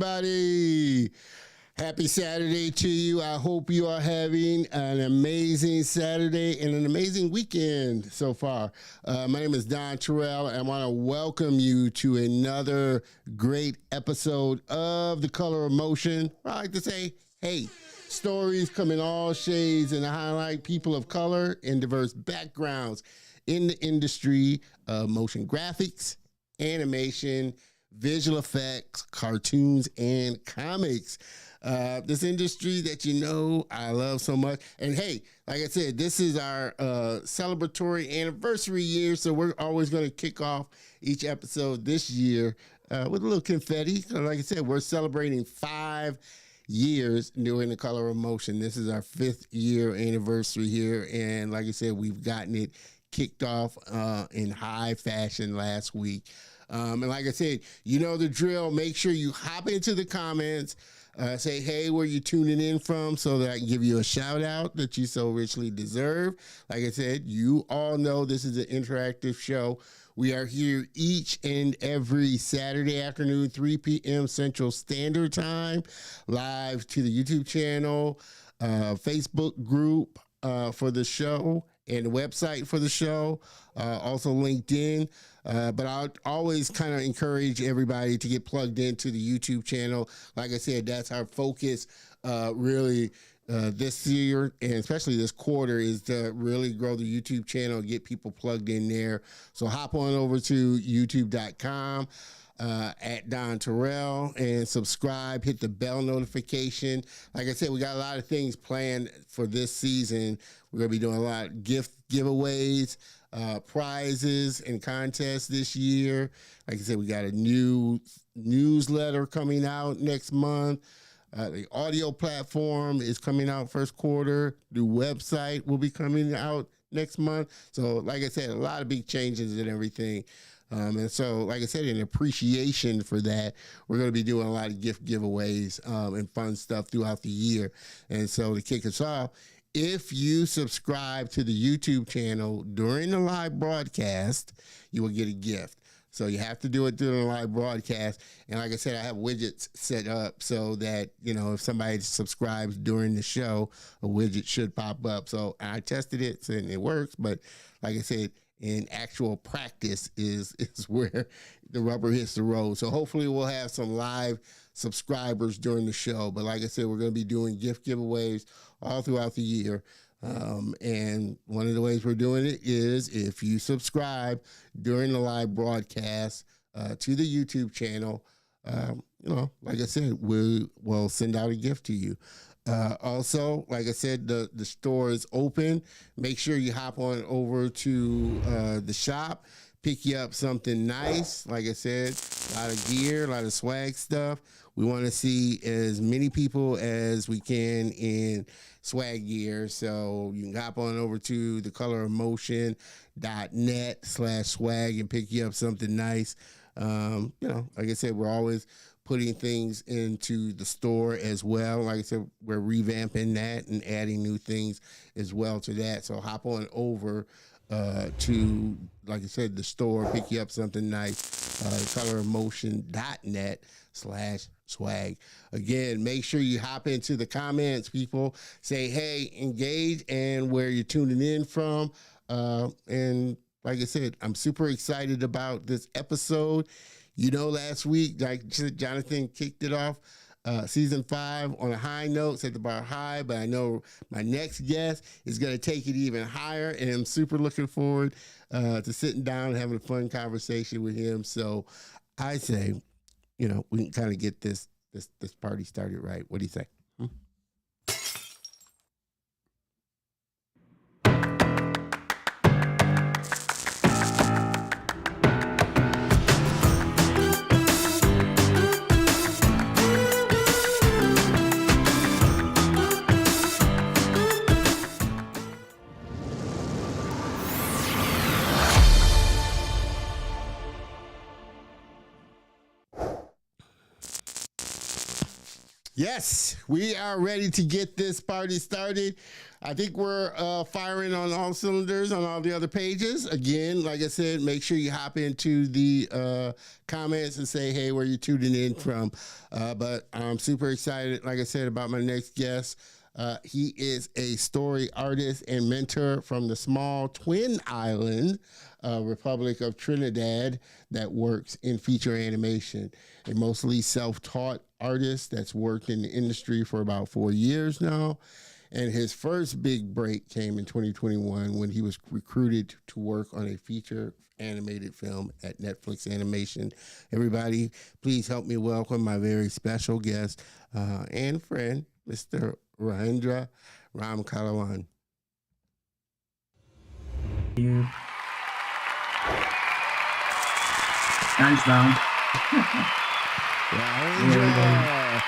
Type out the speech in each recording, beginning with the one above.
everybody? Happy Saturday to you. I hope you are having an amazing Saturday and an amazing weekend so far. My name is Don Terrell, and I want to welcome you to another great episode of The Color of Motion. I like to say, hey, stories come in all shades and highlight people of color and diverse backgrounds in the industry of motion graphics, animation, visual effects, cartoons, and comics. This industry that I love so much. And hey, like I said, this is our celebratory anniversary year, so we're always going to kick off each episode this year with a little confetti. Like I said, we're celebrating 5 years doing The Color of Motion. This is our 5th year anniversary here, and like I said, we've gotten it kicked off in high fashion last week. And like I said, you know the drill. Make sure you hop into the comments, say, hey, where you tuning in from, so that I can give you a shout out that you so richly deserve. Like I said, you all know this is an interactive show. We are here each and every Saturday afternoon, 3 p.m. Central Standard Time, live to the YouTube channel, Facebook group for the show, and the website for the show, also LinkedIn. But I always kind of encourage everybody to get plugged into the YouTube channel. Like I said, that's our focus really this year, and especially this quarter, is to really grow the YouTube channel and get people plugged in there. So hop on over to youtube.com at Don Terrell and subscribe, hit the bell notification. Like I said, we got a lot of things planned for this season. We're going to be doing a lot of gift giveaways, prizes and contests this year. Like I said, we got a new newsletter coming out next month. The audio platform is coming out first quarter. The website will be coming out next month. So like I said, a lot of big changes and everything. And so, like I said, in appreciation for that, we're going to be doing a lot of gift giveaways and fun stuff throughout the year. And so to kick us off, if you subscribe to the YouTube channel during the live broadcast, you will get a gift. So you have to do it during the live broadcast. And like I said, I have widgets set up so that, if somebody subscribes during the show, a widget should pop up. So I tested it and it works. But like I said, in actual practice is where the rubber hits the road. So hopefully we'll have some live subscribers during the show. But like I said, we're going to be doing gift giveaways all throughout the year. And one of the ways we're doing it is if you subscribe during the live broadcast to the YouTube channel, like I said, we'll send out a gift to you. Also, like I said, the store is open. Make sure you hop on over to the shop, pick you up something nice. Like I said, a lot of gear, a lot of swag stuff. We want to see as many people as we can in swag gear. So you can hop on over to thecolorofmotion.net/swag and pick you up something nice. Like I said, we're always putting things into the store as well. Like I said, we're revamping that and adding new things as well to that. So hop on over to, like I said, the store, pick you up something nice, thecolorofmotion.net/swag. Again, make sure you hop into the comments, people. Say, hey, engage and where you're tuning in from. And like I said, I'm super excited about this episode. Last week, like Jonathan kicked it off, season 5 on a high note, set the bar high, but I know my next guest is going to take it even higher, and I'm super looking forward to sitting down and having a fun conversation with him. So I say, we can kind of get this party started right. What do you say? Yes, we are ready to get this party started. I think we're firing on all cylinders on all the other pages. Again, like I said, make sure you hop into the comments and say, hey, where you tuning in from. But I'm super excited, like I said, about my next guest. He is a story artist and mentor from the small twin island, Republic of Trinidad, that works in feature animation. A mostly self-taught artist that's worked in the industry for about 4 years now. And his first big break came in 2021 when he was recruited to work on a feature animated film at Netflix Animation. Everybody, please help me welcome my very special guest and friend, Mr. Rajendra Ramkallawan. You. Thanks, Dom. Rajendra.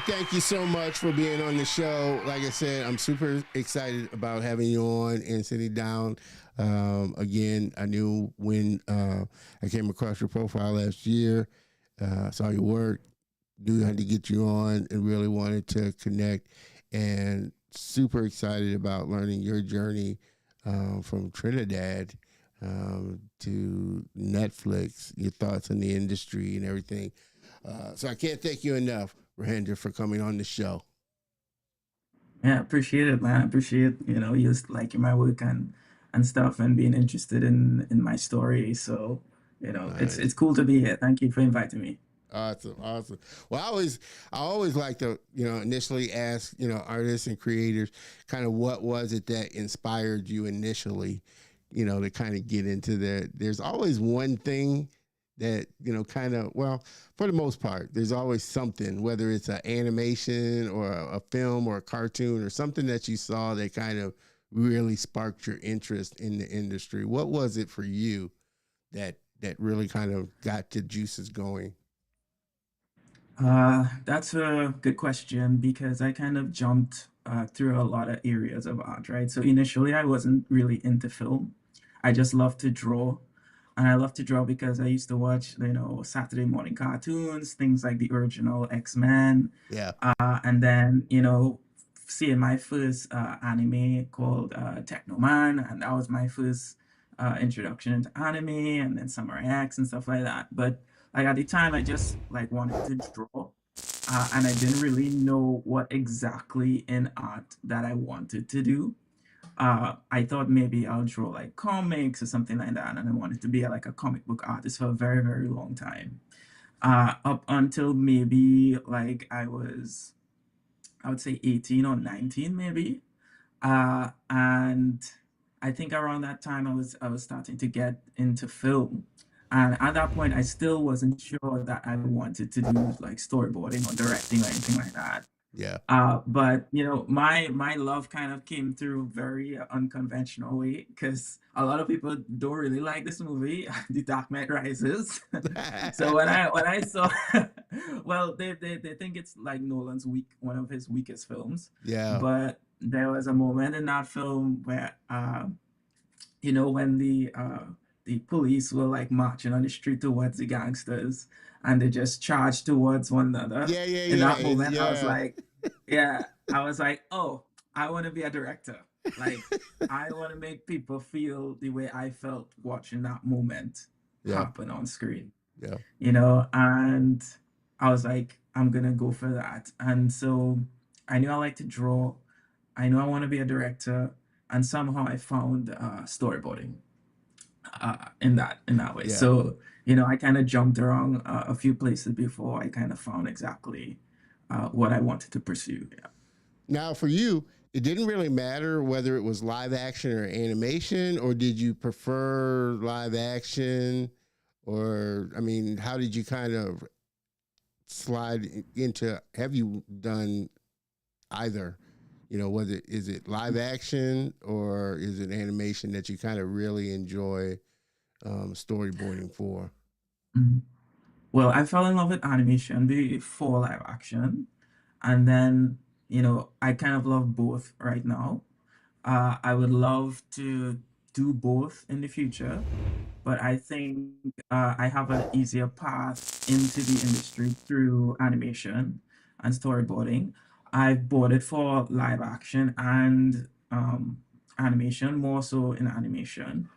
Thank you so much for being on the show. Like I said, I'm super excited about having you on and sitting down. Again, I knew when I came across your profile last year, saw your work, knew I had to get you on and really wanted to connect, and super excited about learning your journey from Trinidad to Netflix, your thoughts on the industry and everything. So I can't thank you enough, Rajendra, for coming on the show. Yeah, appreciate it, man. Appreciate, you just liking my work and stuff and being interested in my story. So, Nice. it's cool to be here. Thank you for inviting me. Awesome. Well, I always like to, initially ask, artists and creators kind of what was it that inspired you initially, to kind of get into that. There's always one thing that, well, for the most part, there's always something, whether it's an animation or a film or a cartoon or something that you saw that kind of really sparked your interest in the industry. What was it for you that really kind of got the juices going? That's a good question because I kind of jumped through a lot of areas of art, right? So initially, I wasn't really into film. I just love to draw. And I love to draw because I used to watch, Saturday morning cartoons, things like the original X-Men. Yeah. And then, seeing my first anime called Techno Man, and that was my first introduction into anime, and then Samurai X and stuff like that. But like at the time, I just like wanted to draw, and I didn't really know what exactly in art that I wanted to do. I thought maybe I'll draw like comics or something like that, and I wanted to be like a comic book artist for a very, very long time. Up until maybe like I would say 18 or 19 maybe. And I think around that time I was starting to get into film. And at that point I still wasn't sure that I wanted to do like storyboarding or directing or anything like that. Yeah. But my love kind of came through very unconventional way because a lot of people don't really like this movie, The Dark Knight Rises. So when I saw, well, they think it's like Nolan's one of his weakest films. Yeah. But there was a moment in that film where, when the police were like marching on the street towards the gangsters, and they just charged towards one another. Yeah. In that Yeah. moment, I was Yeah. like, yeah, I was like, oh, I want to be a director. Like, I want to make people feel the way I felt watching that moment Yeah. happen on screen. Yeah. And I was like, I'm gonna go for that. And so I knew I like to draw. I knew I want to be a director, and somehow I found storyboarding in that way. Yeah. So I kind of jumped around a few places before I kind of found exactly what I wanted to pursue. Yeah. Now, for you, it didn't really matter whether it was live action or animation, or did you prefer live action? Or, I mean, how did you kind of slide into, have you done either? Whether is it live action or is it animation that you kind of really enjoy storyboarding for? Mhm. Well, I fell in love with animation before live action, and then I kind of love both right now. I would love to do both in the future. but I think I have an easier path into the industry through animation and storyboarding. I've boarded for live action and animation, more so in animation.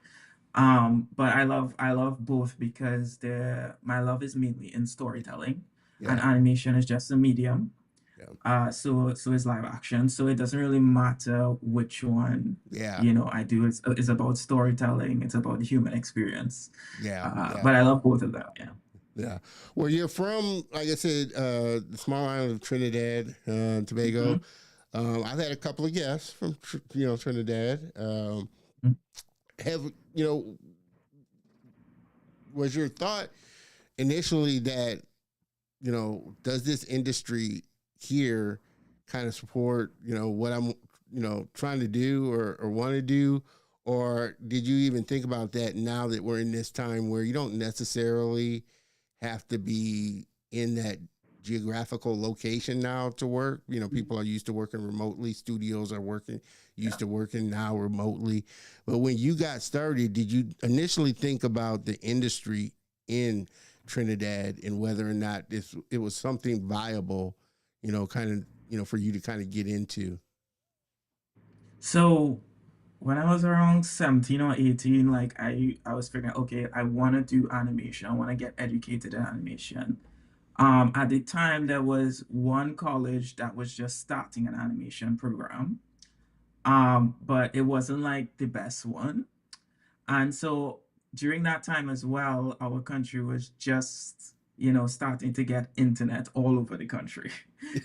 But I love both because my love is mainly in storytelling, and Yeah, animation is just a medium. yeah, So is live action. So it doesn't really matter which one, yeah, I do. It's about storytelling. It's about the human experience. yeah, yeah, But I love both of them. Yeah. yeah. Well, you're from, like I said, the small island of Trinidad, Tobago. Mhm. I've had a couple of guests from, Trinidad. Mhm. Have was your thought initially that does this industry here kind of support what I'm trying to do or want to do, or did you even think about that now that we're in this time where you don't necessarily have to be in that geographical location now to work? People are used to working remotely. Studios are working used Yeah. to working now remotely. But when you got started, did you initially think about the industry in Trinidad and whether or not it was something viable, kind of, for you to kind of get into? So when I was around 17 or 18, like I was figuring, okay, I want to do animation. I want to get educated in animation. At the time, there was one college that was just starting an animation program, but it wasn't like the best one. And so during that time as well, our country was just, starting to get internet all over the country.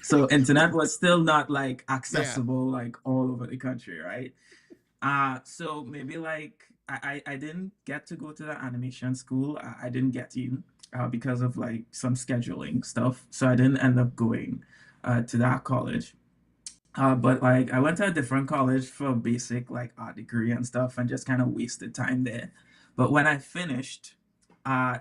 So internet was still not like Yeah, accessible like all over the country, right? So maybe like I didn't get to go to the animation school. I didn't get in because of like some scheduling stuff. So I didn't end up going to that college. But like I went to a different college for basic like art degree and stuff and just kind of wasted time there. But when I finished,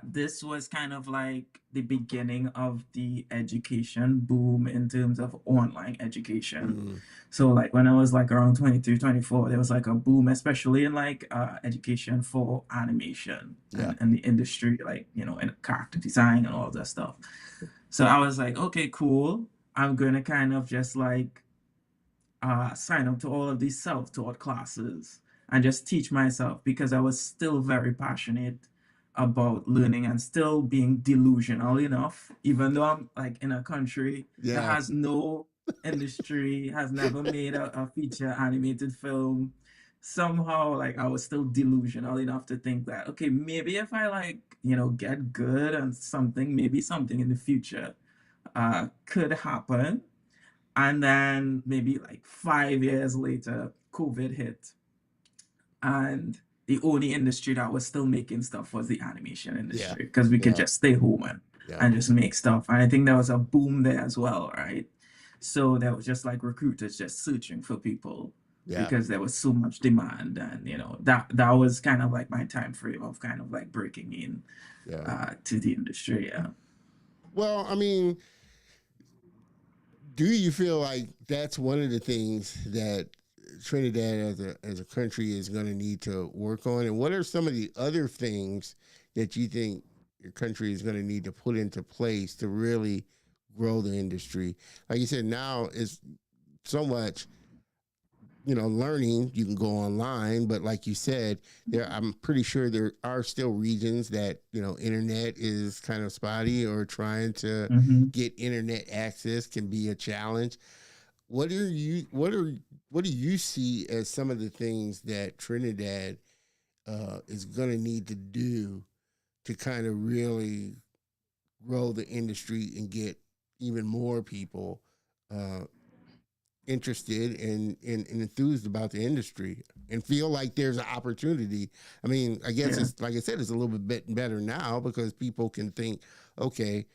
this was kind of like the beginning of the education boom in terms of online education. mm, So like when I was like around 23, 24, there was like a boom, especially in like education for animation yeah, and the industry, like, and character design and all that stuff. So I was like, okay, cool. I'm gonna kind of just like sign up to all of these self-taught classes and just teach myself because I was still very passionate about learning and still being delusional enough, even though I'm like in a country that yeah, has no industry, has never made a feature animated film. Somehow, like I was still delusional enough to think that, okay, maybe if I like, get good and something, maybe something in the future could happen. And then maybe like 5 years later, COVID hit. And the only industry that was still making stuff was the animation yeah, industry because we could yeah, just stay home yeah, and just make stuff. And I think there was a boom there as well, right? So there was just like recruiters just searching for people yeah, because there was so much demand. And that was kind of like my time frame of kind of like breaking in yeah. to the industry. Yeah. Well, I mean, do you feel like that's one of the things that Trinidad as a country is going to need to work on? And what are some of the other things that you think your country is going to need to put into place to really grow the industry? Like you said, now is so much learning. You can go online, but like you said, I'm pretty sure there are still regions that internet is kind of spotty, or trying to Hmm. get internet access can be a challenge. What do you see as some of the things that Trinidad is going to need to do to kind of really grow the industry and get even more people uh, interested and enthused about the industry and feel like there's an opportunity? I mean, I guess Yeah. it's like I said, it's a little bit better now because people can think, okay,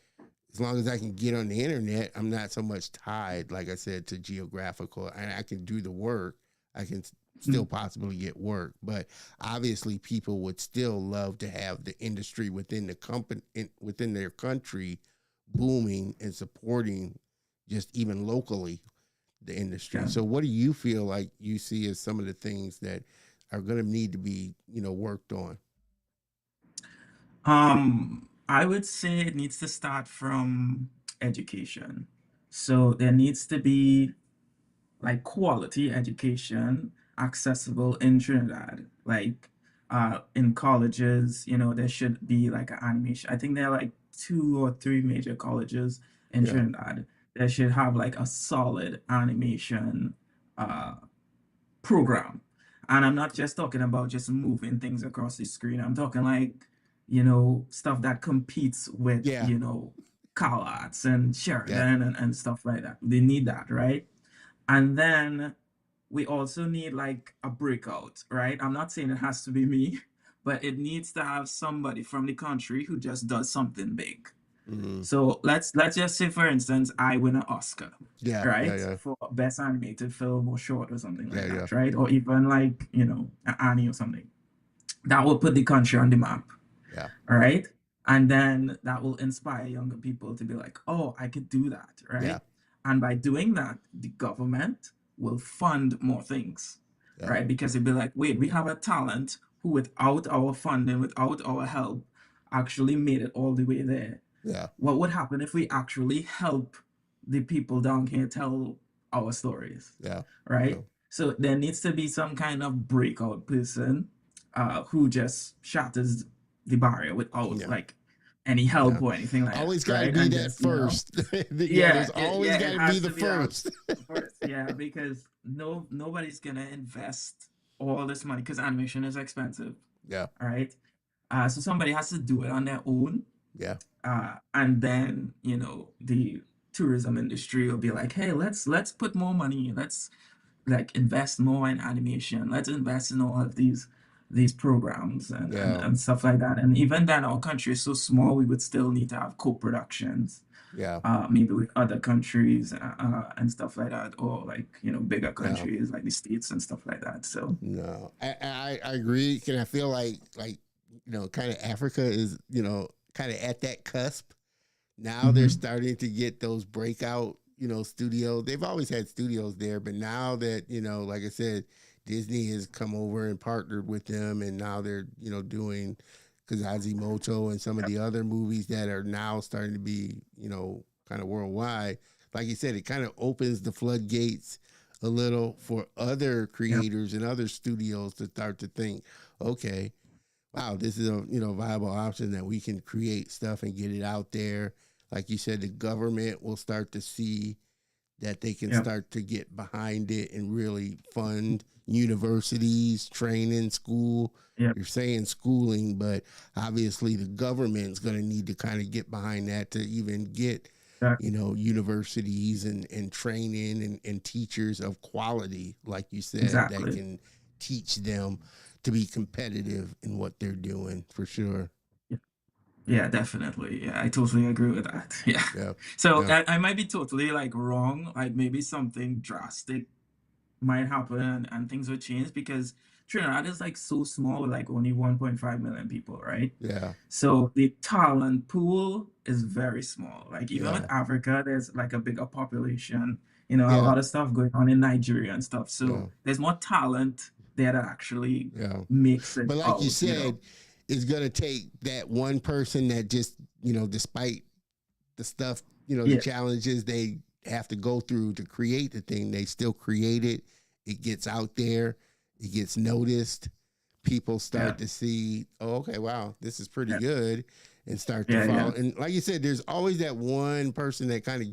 as long as I can get on the internet, I'm not so much tied, like I said, to geographical, and I can do the work. I can still possibly get work, but obviously, people would still love to have the industry within the company, within their country, booming and supporting, just even locally, the industry. Yeah. So, what do you feel like you see as some of the things that are going to need to be, worked on? I would say it needs to start from education. So there needs to be like quality education accessible in Trinidad. Like in colleges, there should be like an animation. I think there are like two or three major colleges in Yeah, Trinidad. They should have like a solid animation uh program. And I'm not just talking about just moving things across the screen. I'm talking like, stuff that competes with, yeah, CalArts and yeah, Sheridan and stuff like that. They need that, right? And then we also need like a breakout, right? I'm not saying it has to be me, but it needs to have somebody from the country who just does something big. hmm, So let's just say, for instance, I win an Oscar, yeah, yeah, right, yeah, for best animated film or short or something yeah, like yeah, that, right? Or even like an Annie or something. That will put the country on the map, yeah, all right? And then that will inspire younger people to be like, oh, I could do that, yeah, right? And by doing that, the government will fund more things, yeah, right? Because they'll be like, wait, we have a talent who, without our funding, without our help, actually made it all the way there. yeah, What would happen if we actually help the people down here tell our stories, yeah, right? yeah, So there needs to be some kind of breakout person who just shatters the barrier without yeah, like any help yeah. or anything like that, Always got to right? be And that just, first. Yeah, yeah, there's always yeah, got it to be has the to be that first. first, yeah, because nobody's gonna invest all this money because animation is expensive, Yeah, all right? So somebody has to do it on their own, yeah, and then the tourism industry will be like, hey, let's put more money, let's like invest more in animation, let's invest in all of these programs yeah, and stuff like that. And even then, our country is so small, we would still need to have co-productions, yeah, maybe with other countries and stuff like that, or like bigger yeah. countries like the States and stuff like that. So No, I agree. And I feel like kind of Africa is kind of at that cusp. Now they're mhm. starting to get those breakout studios. They've always had studios there, but now that like I said, Disney has come over and partnered with them, and now they're doing Kazazimoto and some of Yep. the other movies that are now starting to be kind of worldwide. Like you said, it kind of opens the floodgates a little for other Yep. creators and other studios to start to think, okay, wow, this is a viable option that we can create stuff and get it out there. Like you said, the government will start to see that they can Yep. start to get behind it and really fund universities, training, school. Yep. You're saying schooling, but obviously the government's going to need to kind of get behind that to even get Exactly. universities and training and teachers of quality, like you said, that Exactly. can teach them to be competitive in what they're doing for sure. Yeah, definitely. Yeah, I totally agree with that. Yeah. Yeah. So Yeah. I might be totally like wrong. Like maybe something drastic might happen and things would change because Trinidad is like so small with like only 1.5 million people, right? Yeah. So the talent pool is very small. Like even with Yeah. Africa, there's like a bigger population, a Yeah. lot of stuff going on in Nigeria and stuff. Yeah. So there's more talent there that actually Yeah. makes it But like you out. said, it's gonna take that one person that just, despite the stuff, the Yeah, challenges they have to go through to create the thing, they still create it. It gets out there, it gets noticed. People yeah, start to see, oh, okay, wow, this is pretty yeah, good, and start to yeah, follow. yeah, And like you said, there's always that one person that kind of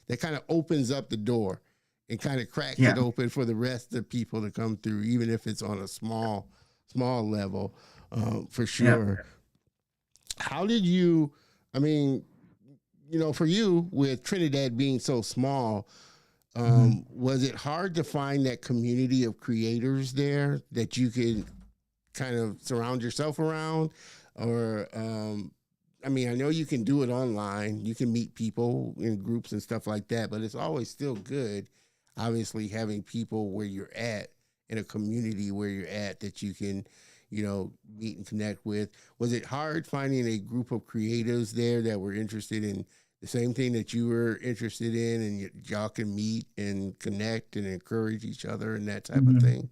that kind of opens up the door and kind of cracks it yeah. open for the rest of the people to come through, even if it's on a small level, for Yeah. sure. How did you? I mean, for you with Trinidad being so small, Mhm. was it hard to find that community of creators there that you could kind of surround yourself around? Or, I mean, I know you can do it online, you can meet people in groups and stuff like that, but it's always still good, obviously, having people where you're at in a community where you're at that you can, meet and connect with. Was it hard finding a group of creatives there that were interested in the same thing that you were interested in, and y'all can meet and connect and encourage each other and that type of Mhm. thing?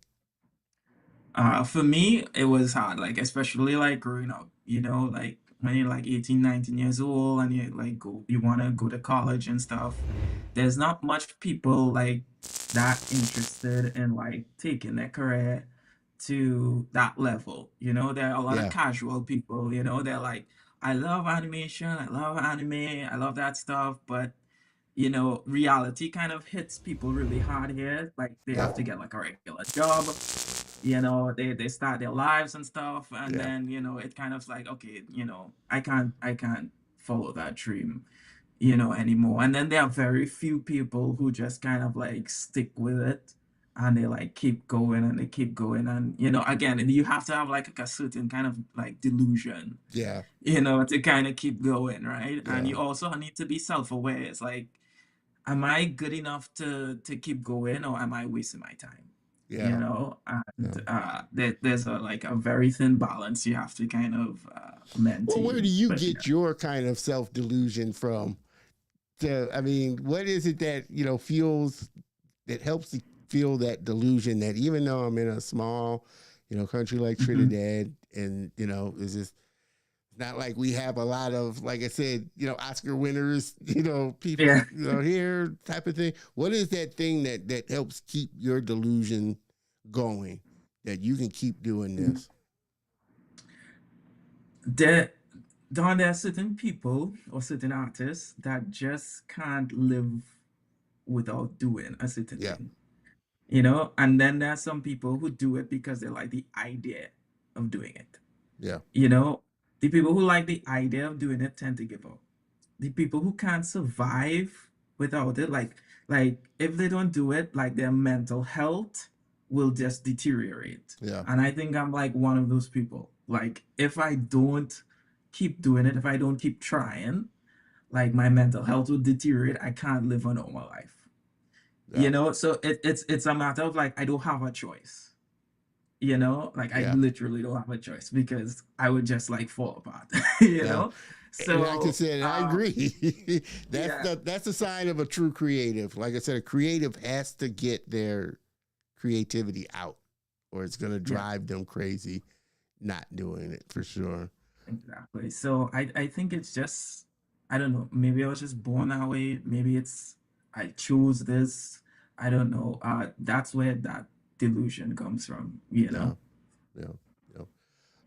For me, it was hard, like especially like growing up, like when you're like 18, 19 years old and you want to go to college and stuff. There's not much people like that interested in like taking their career to that level. There are a lot of Yeah, casual people, they're like, I love animation, I love anime, I love that stuff, but reality kind of hits people really hard here. Like they yeah, have to get like a regular job, they start their lives and stuff, and yeah. then it kind of like, okay, I can't follow that dream anymore. And then there are very few people who just kind of like stick with it, and they like keep going and they keep going. And again, you have to have like a certain kind of like delusion, Yeah, to kind of keep going, right? And yeah, you also need to be self-aware. It's like, am I good enough to keep going, or am I wasting my time? yeah, yeah. And there's a very thin balance you have to kind of Well, where do maintain. you But get your kind of self delusion from? I mean, what is it that fuels that helps you feel that delusion that even though I'm in a small, country like Mhm. Trinidad, and it's just not like we have a lot of, like I said, Oscar winners, people, Yeah. here type of thing. What is that thing that helps keep your delusion going, that you can keep doing this? There, there are certain people or certain artists that just can't live without doing a certain Yeah, thing, and then there are some people who do it because they like the idea of doing it. yeah, You know, the people who like the idea of doing it tend to give up. The people who can't survive without it, like if they don't do it, like their mental health will just deteriorate. yeah, And I think I'm like one of those people. Like if I don't keep doing it, if I don't keep trying, like my mental health will deteriorate. I can't live a normal life. yeah, So it's a matter of like I don't have a choice. Like I yeah, literally don't have a choice because I would just like fall apart. yeah. And like I So said, I agree. yeah, That's a sign of a true creative. Like I said, a creative has to get their creativity out, or it's going to yeah, drive them crazy not doing it for sure. exactly. So I think it's just, I don't know, maybe I was just born that way. Maybe it's I chose this. I don't know. That's where that delusion comes from. Yeah, yeah, yeah.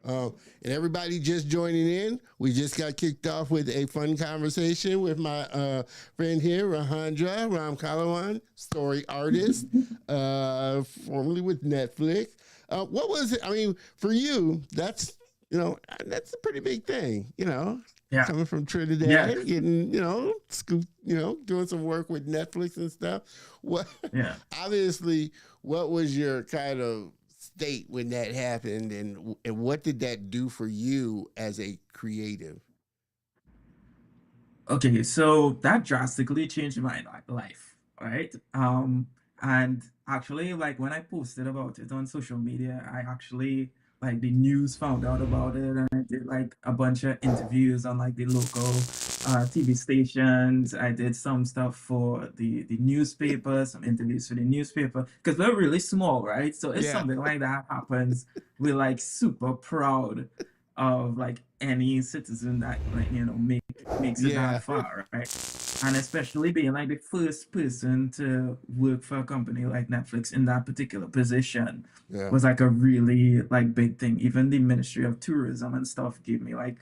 And everybody just joining in, we just got kicked off with a fun conversation with my friend here, Rajendra Ramkallawan, story artist, formerly with Netflix. What was it? I mean, for you, that's a pretty big thing, Yeah, coming from yeah, Trinidad, getting, scoop, doing some work with Netflix and stuff. What, yeah. obviously, what was your kind of state when that happened, and what did that do for you as a creative? Okay, so that drastically changed my life, right? And actually, like when I posted about it on social media, I actually like the news found out about it, and I did like a bunch of interviews on like the local TV stations. I did some stuff for the newspaper, some interviews for the newspaper, because we're really small, right? So if Yeah, something like that happens, we're like super proud of like any citizen that like makes it that yeah, far, right? And especially being like the first person to work for a company like Netflix in that particular position yeah, was like a really like big thing. Even the Ministry of Tourism and stuff gave me like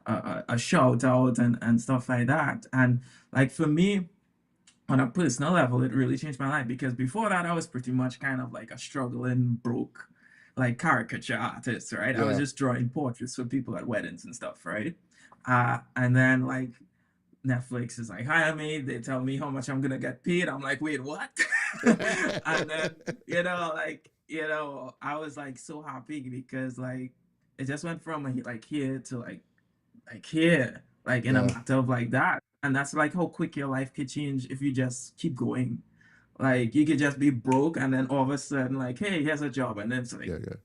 a shout out and stuff like that. And like for me, on a personal level, it really changed my life because before that, I was pretty much kind of like a struggling, broke, like caricature artist, right? I was yeah, just drawing portraits for people at weddings and stuff, right? And then like Netflix is like, hire me. They tell me how much I'm gonna get paid. I'm like, wait, what? And then I was like so happy because like it just went from like here to like here, like in a yeah, matter of like that. And that's like how quick your life could change if you just keep going. Like you could just be broke and then all of a sudden, like, hey, here's a job, and then it's like yeah, yeah.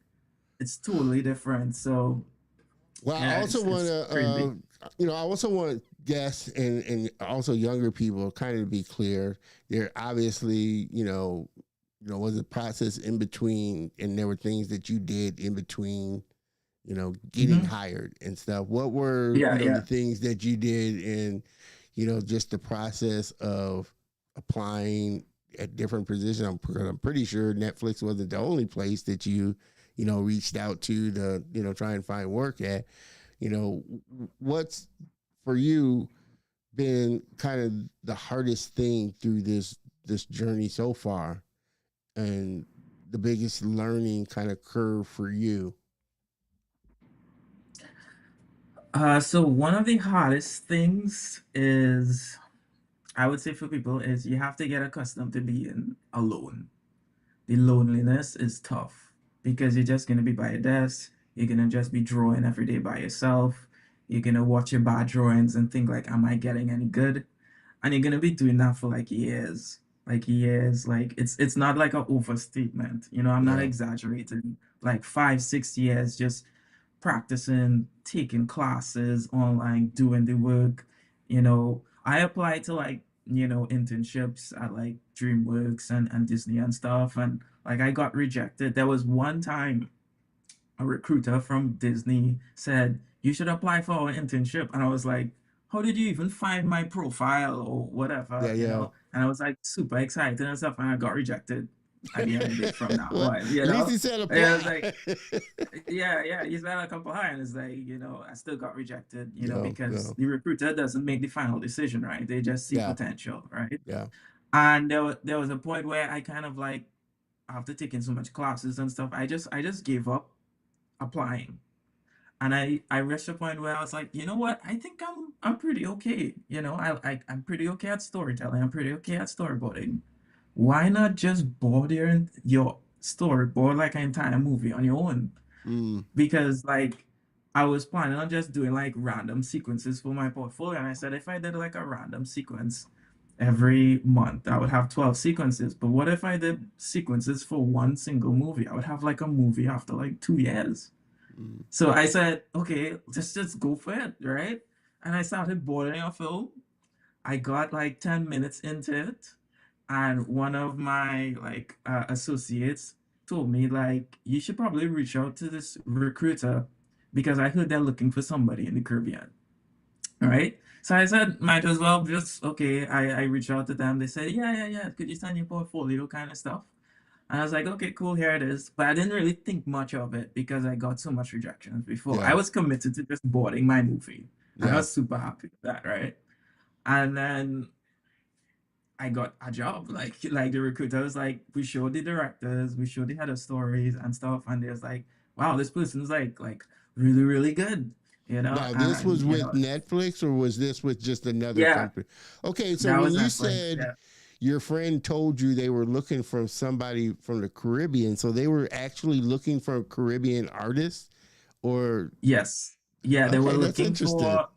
it's totally different. So Well, I yeah, also want it's to, crazy. I also want guests and also younger people kind of to be clear. They're obviously, was a process in between, and there were things that you did in between, getting Hmm. hired and stuff. What were, Yeah, the yeah. things that you did in, just the process of applying at different positions? I'm pretty sure Netflix wasn't the only place that you, reached out to, try and find work at. What's for you been kind of the hardest thing through this journey so far, and the biggest learning kind of curve for you? So one of the hardest things is, I would say for people, is you have to get accustomed to being alone. The loneliness is tough because you're just gonna be by your desk. You're gonna just be drawing every day by yourself. You're gonna watch your bad drawings and think like, am I getting any good? And you're gonna be doing that for like years. Like years. Like it's not like an overstatement. I'm not Yeah, exaggerating. Like 5, 6 years just practicing, taking classes online, doing the work. I applied to like, internships at like DreamWorks and Disney and stuff. And like I got rejected. There was one time a recruiter from Disney said, you should apply for our internship. And I was like, how did you even find my profile or yeah, whatever, yeah. And I was like super excited and stuff. And I got rejected at the end of the day from that Well, one, at least he said And I was apply. like, yeah, yeah, he's had a couple high, and it's like, I still got rejected, Yeah, yeah, because the recruiter doesn't make the final decision, right? They just see yeah, potential, right? yeah. And there was a point where I kind of like, after taking so much classes and stuff, I just gave up applying. And I reached a point where I was like, you know what? I think I'm pretty okay. I'm pretty okay at storytelling. I'm pretty okay at storyboarding. Why not just board your storyboard like an entire movie on your own? Mm, Because like I was planning on just doing like random sequences for my portfolio, and I said if I did like a random sequence every month, I would have 12 sequences. But what if I did sequences for one single movie? I would have like a movie after like 2 years. mm. So I said, okay, just go for it, right? And I started boarding a film. I got like 10 minutes into it, and one of my like associates told me like you should probably reach out to this recruiter because I heard they're looking for somebody in the Caribbean. All right. So I said, might as well just okay. I reached out to them. They said, yeah, yeah, yeah. Could you send your portfolio kind of stuff? And I was like, okay, cool, here it is. But I didn't really think much of it because I got so much rejections before. I Yeah, was committed to just boarding my movie. And I yeah. was super happy with that, right? And then I got a job. Like the recruiter was like, we showed the directors, we showed the head of stories and stuff, and they was like, wow, this person's like really, really good, Now, this was and with Netflix, or was this with just another yeah, company? Okay, so that when was you Netflix. said Yeah. your friend told you they were looking for somebody from the Caribbean, so they were actually looking for Caribbean artists, or Yes. Yeah, they were okay, that's looking interesting. for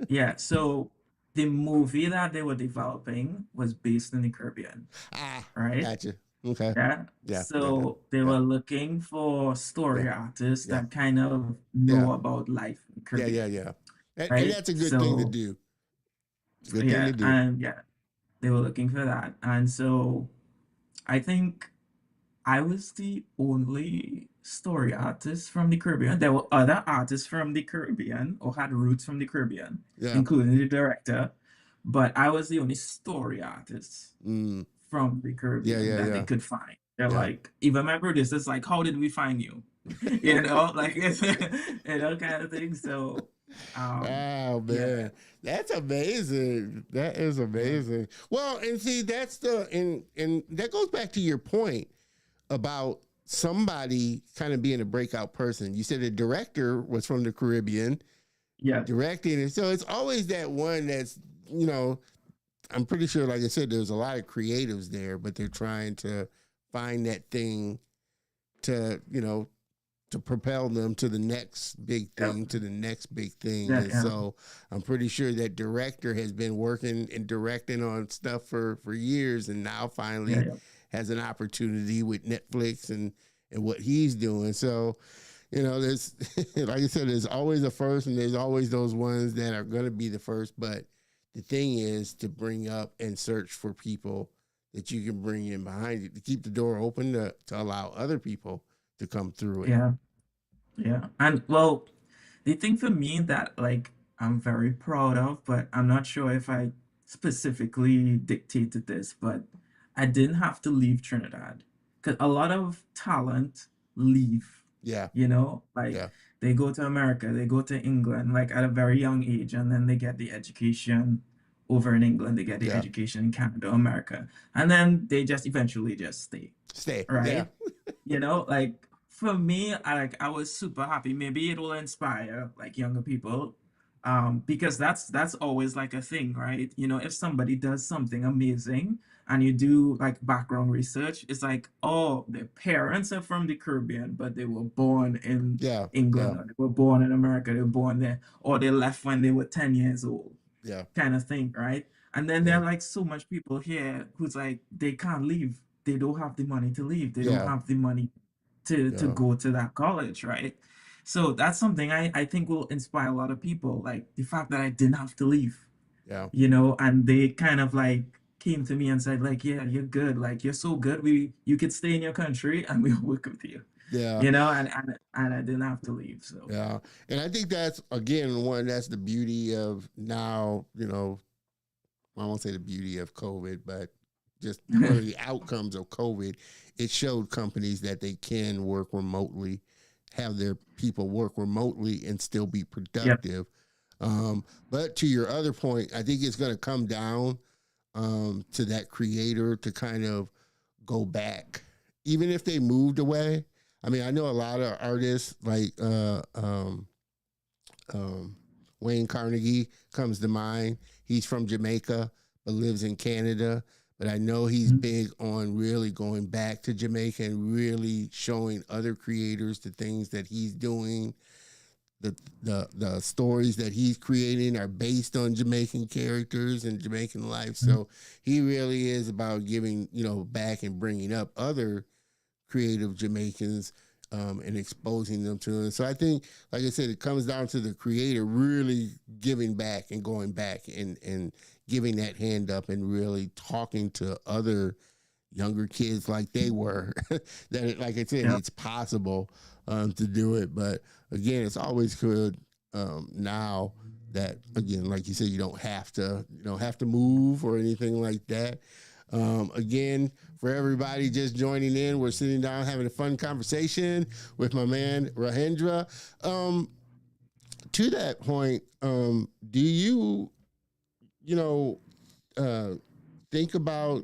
yeah, so the movie that they were developing was based in the Caribbean, Ah, right? gotcha. Okay, Yeah. yeah, yeah, So they yeah, were looking for yeah, story artists yeah, that kind of yeah, know about life in the yeah, yeah, Caribbean, yeah. And right? that's a good thing to So do. Good thing to yeah, do. and yeah, they were looking for that. And so I think I was the only story artist from the Caribbean. There were other artists from the Caribbean or had roots from the Caribbean, Yeah. including the director, but I was the only story artist Mm, from the yeah, Caribbean yeah, that they yeah, could find. They're yeah. like, even my producers, like, how did we find you? Like it's kind of thing. So, Oh yeah, man, that's amazing. That is yeah, amazing. Well, and see, that's the and that goes back to your point about somebody kind of being a breakout person. You said the director was from the Caribbean yeah, directing, and so it's always that one that's you know. I'm pretty sure, like I said, there's a lot of creatives there, but they're trying to find that thing to to propel them to the next big yeah, thing, to the next big thing. yeah, And yeah, so I'm pretty sure that director has been working and directing on stuff for years, and now yeah, finally yeah, has an opportunity with Netflix and what he's doing. So, there's like I said, there's always a first, and there's always those ones that are going to be the first. But the thing is to bring up and search for people that you can bring in behind you to keep the door open to allow other people to come through it. Yeah. Yeah. And well, the thing for me that like I'm very proud of, but I'm not sure if I specifically dictated this, but I didn't have to leave Trinidad because a lot of talent leave, Yeah, like yeah, they go to America, they go to England, like at a very young age, and then they get the education over in England, they get the yeah. education in Canada, America, and then they just eventually just stay, Stay. Yeah, right? Like for me, I was super happy. Maybe it will inspire like younger people, because that's always like a thing, right? If somebody does something amazing and you do like background research, it's like, oh, their parents are from the Caribbean, but they were born in yeah, yeah, England, or they were born in America, they were born there, or they left when they were 10 years old, yeah, kind of thing, right? And then there yeah, are like so much people here who's like they can't leave. They don't have the money to leave. They don't yeah, have the money to yeah, go to that college, right? So that's something I think will inspire a lot of people. Like the fact that I didn't have to leave, yeah, and they kind of like came to me and said, like, yeah, you're good. Like you're so good. You could stay in your country and we'll work with you. yeah. And I didn't have to leave. So Yeah, and I think that's again that's the beauty of now. I won't say the beauty of COVID, but just one of the outcomes of COVID. It showed companies that they can work remotely, have their people work remotely, and still be yep. productive. But to your other point, I think it's going to come down to that creator to kind of go back, even if they moved away. I mean, I know a lot of artists like Wayne Carnegie comes to mind. He's from Jamaica but lives in Canada. But I know he's Mhm. big on really going back to Jamaica and really showing other creators the things that he's doing. The stories that he's creating are based on Jamaican characters and Jamaican life. Mhm. So he really is about giving, back and bringing up other creative Jamaicans, and exposing them to it. So I think, like I said, it comes down to the creator really giving back and going back and giving that hand up and really talking to other younger kids like they were. That, like I said, Yep. it's possible to do it. But again, it's always good now that, again, like you said, you don't have to move or anything like that. Again, for everybody just joining in, we're sitting down having a fun conversation with my man Rajendra. To that point, do you know, uh, think about,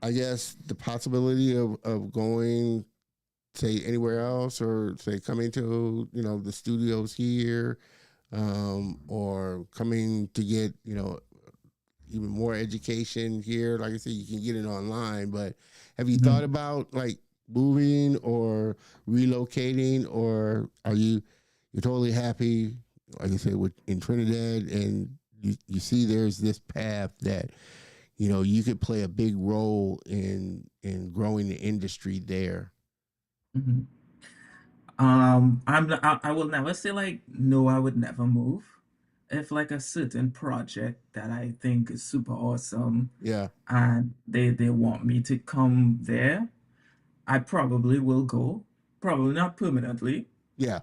I guess, the possibility of going, say, anywhere else, or say coming to the studios here, or coming to get even more education here? Like I said, you can get it online, but have you thought Mhm. about like moving or relocating, or are you're totally happy, like I said, with in Trinidad, and you see there's this path that you could play a big role in growing the industry there? Mhm. I will never say like no, I would never move. If like a certain project that I think is super awesome Yeah, and they want me to come there, I probably will go. Probably not permanently. yeah,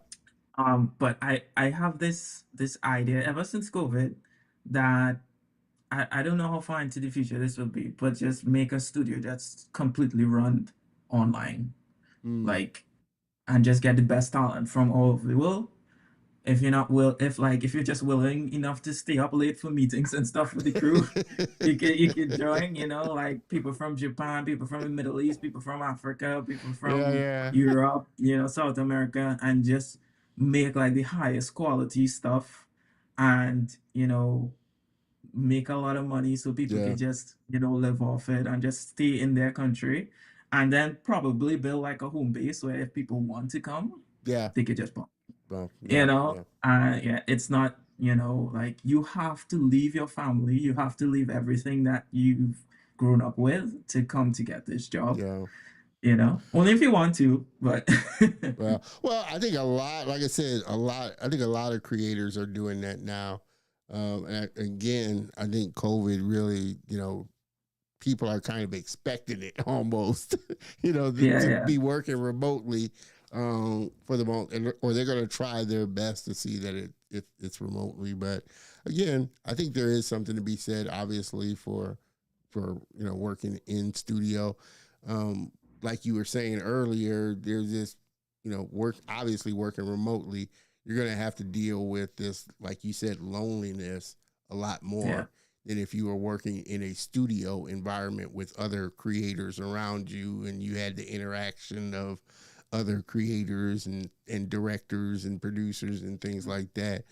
But I have this idea ever since COVID that I don't know how far into the future this will be, but just make a studio that's completely run online, mm. like, and just get the best talent from all over the world. If you're not will if you're just willing enough to stay up late for meetings and stuff with the crew, you can join, like people from Japan, people from the Middle East, people from Africa, people Yeah, from yeah, Europe, South America, and just make like the highest quality stuff, and make a lot of money so people yeah, can just live off it and just stay in their country, and then probably build like a home base where if people want to come, yeah. they could just Well, yeah, yeah, yeah, it's not, like you have to leave your family, you have to leave everything that you've grown up with to come to get this job, yeah. only if you want to, but Well, I think a lot, like I said, I think a lot of creators are doing that now. And again, I think COVID really, people are kind of expecting it almost, Yeah, to yeah. be working remotely for the moment, or they're going to try their best to see that it's remotely. But again, I think there is something to be said, obviously, for working in studio. Um, like you were saying earlier, there's this obviously working remotely. You're going to have to deal with this, like you said, loneliness a lot Yeah. more than if you were working in a studio environment with other creators around you and you had the interaction of other creators and directors and producers and things like that.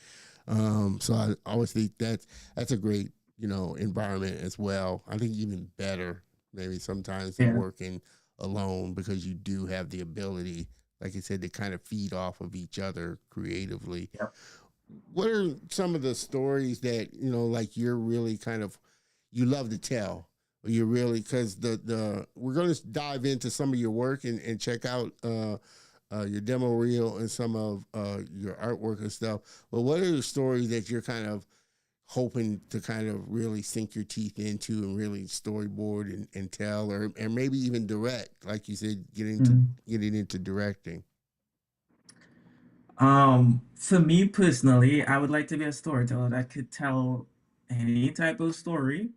So I always think that's a great, environment as well. I think even better maybe sometimes than Yeah. working alone, because you do have the ability, like I said, to kind of feed off of each other creatively. Yep. What are some of the stories that like you're really kind of you love to tell, or you really, because the we're going to dive into some of your work and check out your demo reel and some of your artwork and stuff. But what are the stories that you're kind of hoping to kind of really sink your teeth into and really storyboard and tell, or maybe even direct, like you said, getting into directing? For me personally, I would like to be a storyteller that could tell any type of story.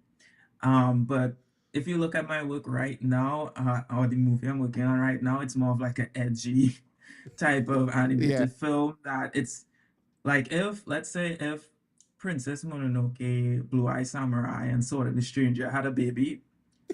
But if you look at my work right now, or the movie I'm working on right now, it's more of like an edgy type of Yeah. animated film that it's like if, let's say, if Princess Mononoke, Blue Eye Samurai, and Sword of the Stranger had a baby,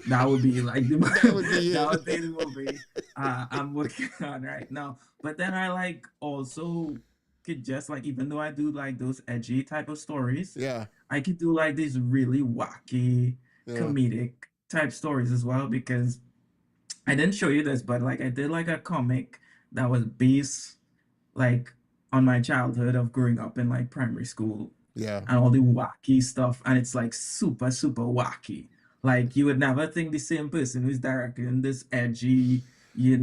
that would be like the That would be that it. would be the movie I'm working on right now. But then I like also could just like, even though I do like those edgy type of stories, Yeah. I could do like these really wacky Yeah. comedic type stories as well, because I didn't show you this, but like I did like a comic that was based like on my childhood of growing up in like primary school Yeah. and all the wacky stuff, and it's like super super wacky. Like you would never think the same person who's directing this edgy,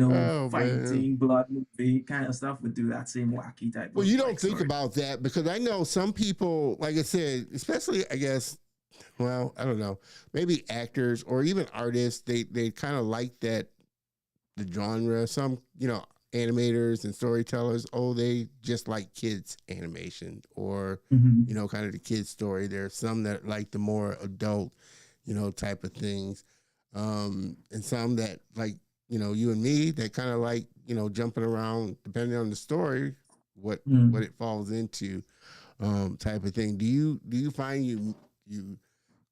Oh man. fighting blood movie kind of stuff would do that same wacky type Well, of you don't like think story. about that, because I know some people, like I said, especially I guess, well, I don't know, maybe actors or even artists, they kind of like that the genre. Some, animators and storytellers, oh, they just like kids animation, or Hmm. kind of the kids story. There's some that like the more adult, type of things, and some that like you and me that kind of like jumping around depending on the story, what Mm. it falls into, type of thing. Do you find you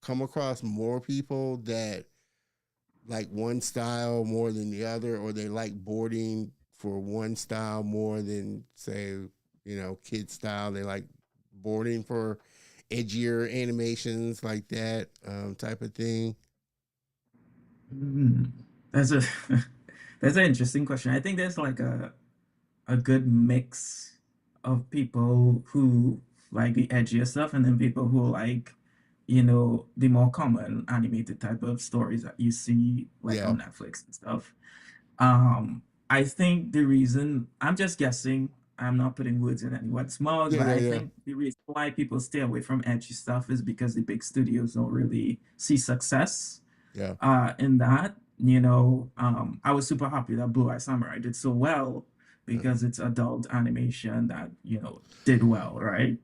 come across more people that like one style more than the other, or they like boarding for one style more than, say, kid style? They like boarding for edgier animations like that, type of thing. Mm. That's a that's an interesting question. I think there's like a good mix of people who like the edgier stuff, and then people who like, the more common animated type of stories that you see like Yeah, on Netflix and stuff. Um, I think the reason, I'm just guessing, I'm not putting words in anyone's mouth, yeah, but yeah, I yeah, think the reason why people stay away from edgy stuff is because the big studios don't really see success yeah, in that. I was super happy that Blue Eye Samurai did so well yeah. because it's adult animation that, did well, right?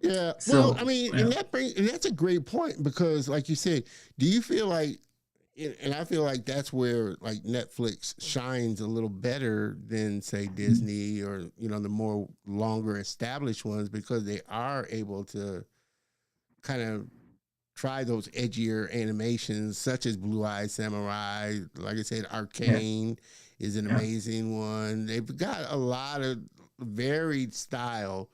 Yeah, well, I So, mean, yeah. and that's a great point, because, like you said, do you feel like, and I feel like that's where like Netflix shines a little better than, say, Disney, or the more longer established ones, because they are able to kind of try those edgier animations, such as Blue Eye Samurai. Like I said, Yeah. Arcane is an Yeah. amazing one. They've got a lot of varied style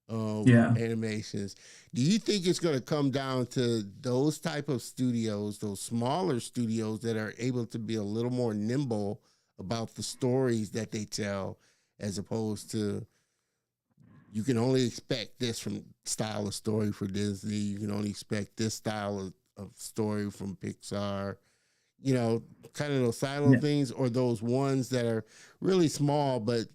of Yeah. animations. Do you think it's going to come down to those type of studios, those smaller studios that are able to be a little more nimble about the stories that they tell, as opposed to, you can only expect this from style of story for Disney, you can only expect this style of story from Pixar, kind of those silo Yeah. things, or those ones that are really small, but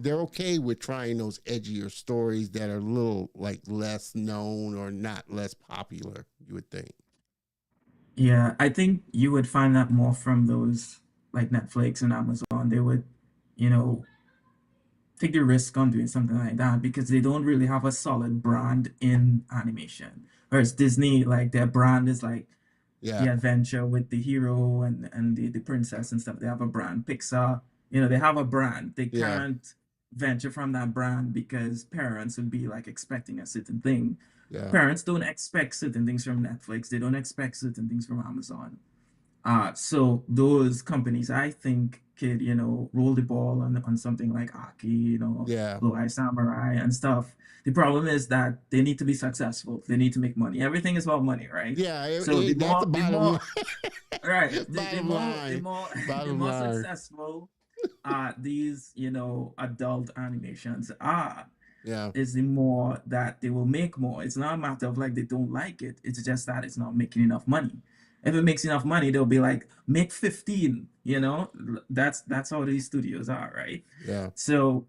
they're okay with trying those edgier stories that are a little like less known or not less popular, you would think. Yeah, I think you would find that more from those like Netflix and Amazon. They would, you know, take the risk on doing something like that because they don't really have a solid brand in animation. Whereas Disney, like their brand is like the Yeah, adventure with the hero and the princess and stuff. They have a brand. Pixar, they have a brand. They yeah, can't venture from that brand because parents would be like expecting a certain thing. yeah, Parents don't expect certain things from Netflix. They don't expect certain things from Amazon. So those companies, I think, could, roll the ball on something like Arcane or yeah, Blue Eye Samurai and stuff. The problem is that they need to be successful. They need to make money. Everything is about money, right? yeah. So the That's the more, the bottom more, line. right, the Bottom more, the line. more, the Bottom more line. successful these, adult animations are, Yeah, is the more that they will make more. It's not a matter of like they don't like it. It's just that it's not making enough money. If it makes enough money, they'll be like, make 15, That's how these studios are, right? yeah. So,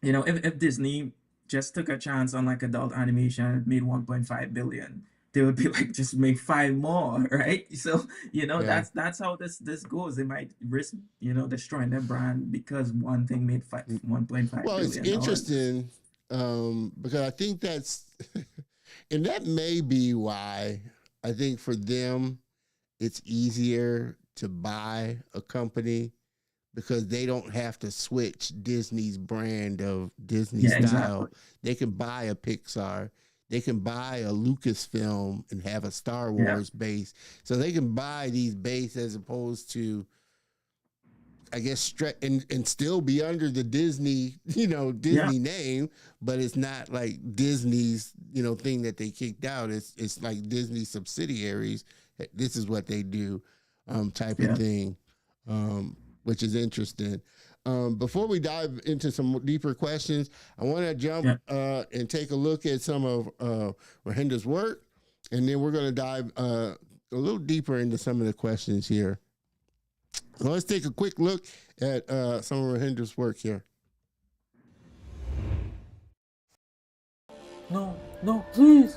if Disney just took a chance on like adult animation and made 1.5 billion, they would be like, just make five more, right? So, Yeah. that's how this goes. They might risk, destroying their brand because one thing made Mm. 1.5 Well, it's billion dollars. interesting because I think that's, and that may be why I think for them it's easier to buy a company because they don't have to switch Disney's brand of Disney Yeah, exactly. style. They can buy a Pixar, they can buy a Lucasfilm and have a Star Yeah, Wars base. So they can buy these base as opposed to, I guess, and still be under the Disney, yeah, Disney name, but it's not like Disney's, thing that they kicked out. It's like Disney subsidiaries. This is what they do, type of yeah, thing, which is interesting. Before we dive into some deeper questions, I want to jump yeah. and take a look at some of Rajendra's work, and then we're going to dive a little deeper into some of the questions here. So let's take a quick look at some of Rajendra's work here. No, no, please!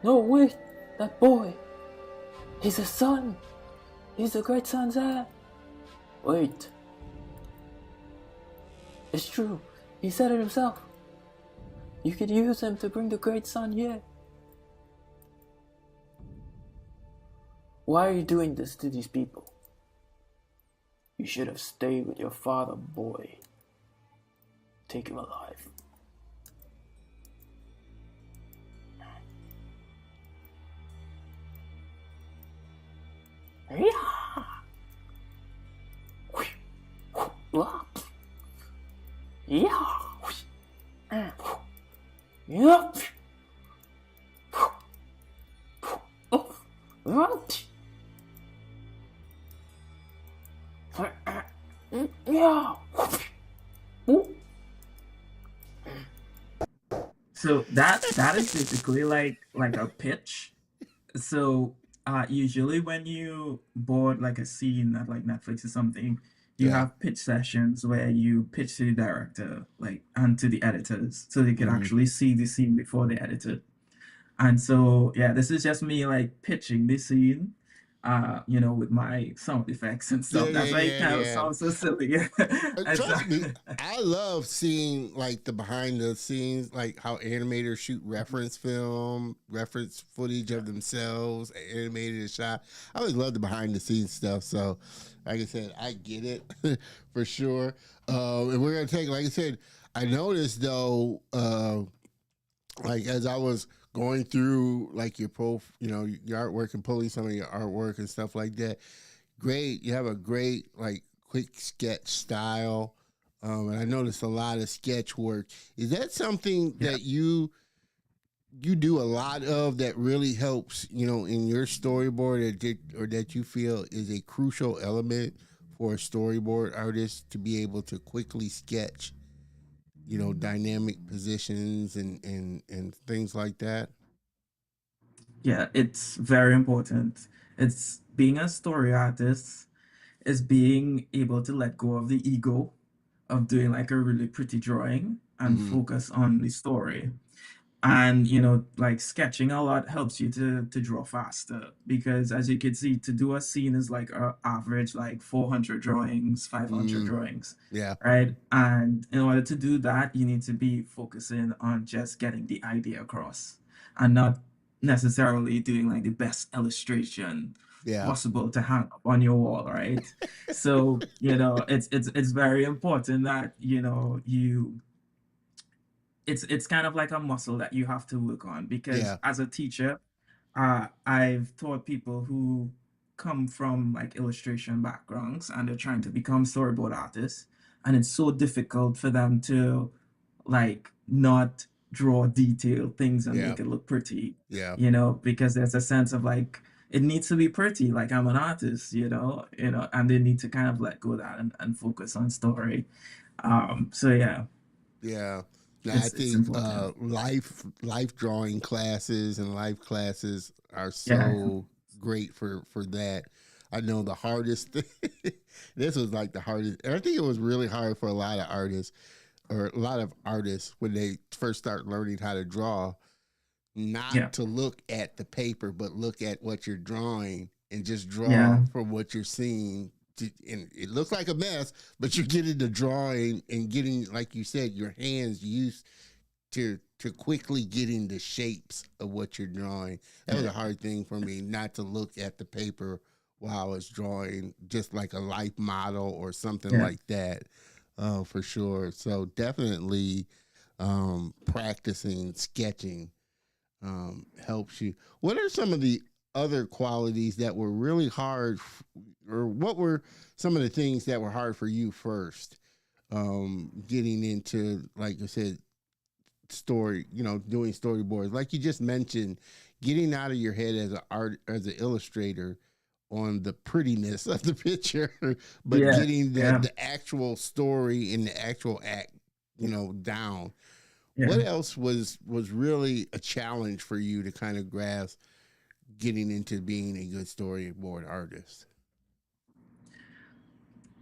No, wait! That boy! He's a son! He's a great son's heir! Wait. It's true. He said it himself. You could use him to bring the great son here. Why are you doing this to these people? You should have stayed with your father, boy. Take him alive. Yeah. Yeah. Yep. Yeah. So that is basically like a pitch. So usually when you board like a scene at like Netflix or something, you Yeah. have pitch sessions where you pitch to the director, like, and to the editors, so they can Mm-hmm. actually see the scene before they edit it. And so, yeah, this is just me like pitching this scene, with my sound effects and Yeah, stuff. yeah, That's why it yeah, kind of yeah. sounds so silly. And so, Trust me, I love seeing like the behind the scenes, like how animators shoot reference film, reference footage of themselves, animated and shot. I always love the behind the scenes stuff. So, like I said, I get it for sure. And we're gonna take, like I said, I noticed though, like as I was going through like your artwork and pulling some of your artwork and stuff like that. Great, you have a great like quick sketch style, and I noticed a lot of sketch work. Is that something yeah. that you do a lot of that really helps in your storyboard, or that you feel is a crucial element for a storyboard artist to be able to quickly sketch dynamic positions and things like that? Yeah, it's very important. It's being a story artist is being able to let go of the ego of doing like a really pretty drawing and Mm-hmm. focus on the story. And like sketching a lot helps you to draw faster, because as you can see, to do a scene is like a average like 400 drawings, 500 Mm, drawings, yeah, right? And in order to do that, you need to be focusing on just getting the idea across, and not necessarily doing like the best illustration yeah, possible to hang up on your wall, right? So it's very important that it's kind of like a muscle that you have to work on, because yeah, as a teacher, I've taught people who come from like illustration backgrounds and they're trying to become storyboard artists, and it's so difficult for them to like not draw detailed things and yeah, make it look pretty, yeah, because there's a sense of like it needs to be pretty, like I'm an artist, and they need to kind of let go of that and focus on story. So yeah, yeah. Now, I it's think important. life drawing classes and life classes are Yeah. so great for that. I know the hardest this was like the hardest, and I think it was really hard for a lot of artists, or a lot of artists when they first start learning how to draw, not Yeah. to look at the paper, but look at what you're drawing and just Yeah. draw from what you're seeing. And it looks like a mess, but you're getting the drawing and getting, like you said, your hands used to quickly getting the shapes of what you're drawing. That was Yeah. a hard thing for me, not to look at the paper while I was drawing, just like a life model or something Yeah. like that. For sure. So definitely practicing sketching helps you. What are some of the other qualities that were really hard, or what were some of the things that were hard for you first? Getting into, like I said, doing storyboards, like you just mentioned, getting out of your head as an illustrator on the prettiness of the picture, but Yeah. getting the Yeah. the actual story and the actual act, down. Yeah. What else was really a challenge for you to kind of grasp getting into being a good storyboard artist?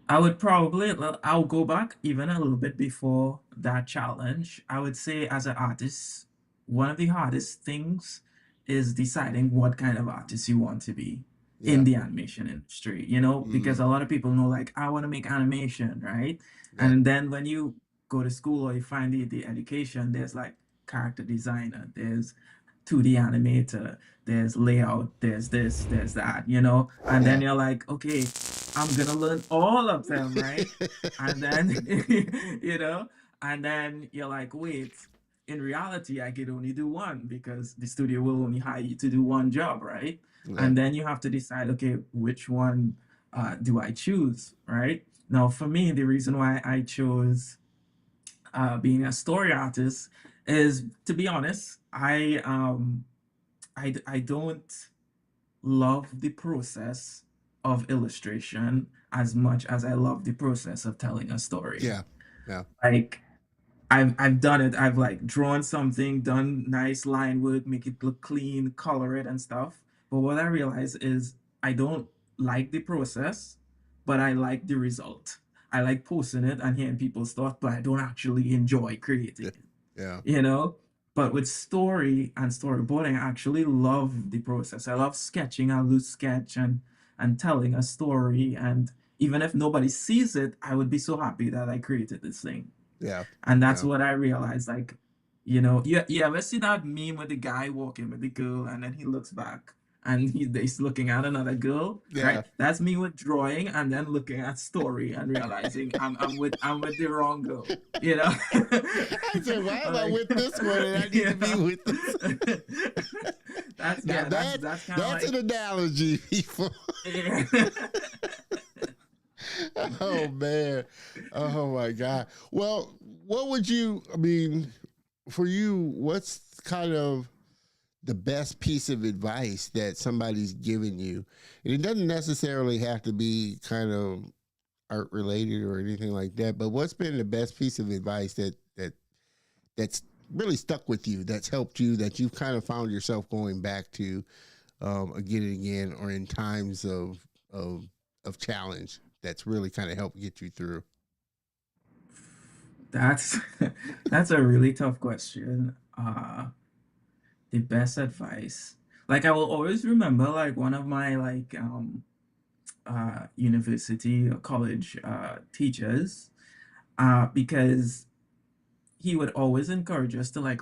I'll go back even a little bit before that challenge. I would say, as an artist, one of the hardest things is deciding what kind of artist you want to be in Yeah. the animation industry, because Mm, a lot of people know, like, I want to make animation, right? yeah. And then when you go to school or you find the education, there's like character designer, there's 2D animator, there's layout, there's this, there's that. And then Yeah. you're like, okay, I'm gonna learn all of them, right? And then, you know, and then you're like, wait, in reality, I could only do one, because the studio will only hire you to do one job, right? Yeah. And then you have to decide, okay, which one do I choose, right? Now, for me, the reason why I chose being a story artist is, to be honest, I don't love the process of illustration as much as I love the process of telling a story. Yeah. Yeah. Like, I've done it. I've like drawn something, done nice line work, make it look clean, color it and stuff. But what I realize is I don't like the process, but I like the result. I like posting it and hearing people's thoughts, but I don't actually enjoy creating Yeah. it Yeah. you know but with story and storyboarding, I actually love the process. I love sketching. I love sketch and telling a story, and even if nobody sees it, I would be so happy that I created this thing. Yeah. And that's Yeah. what I realized. Like, you ever see that meme with the guy walking with the girl and then he looks back and he's looking at another girl, Yeah. right? That's me with drawing and then looking at story and realizing I'm with the wrong girl, you know? I said, why am I'm I like, with this one and I need to be with this? that's Now yeah, that's kind of that's an like analogy, people. yeah. Oh man. Oh my God. Well, what would you, I mean, for you, what's kind of the best piece of advice that somebody's given you? And it doesn't necessarily have to be kind of art related or anything like that, but what's been the best piece of advice that's really stuck with you, that's helped you, that you've kind of found yourself going back to again and again, or in times of of challenge, that's really kind of helped get you through? That's that's a really tough question. the best advice. Like I will always remember like one of my like university or college teachers, because he would always encourage us to like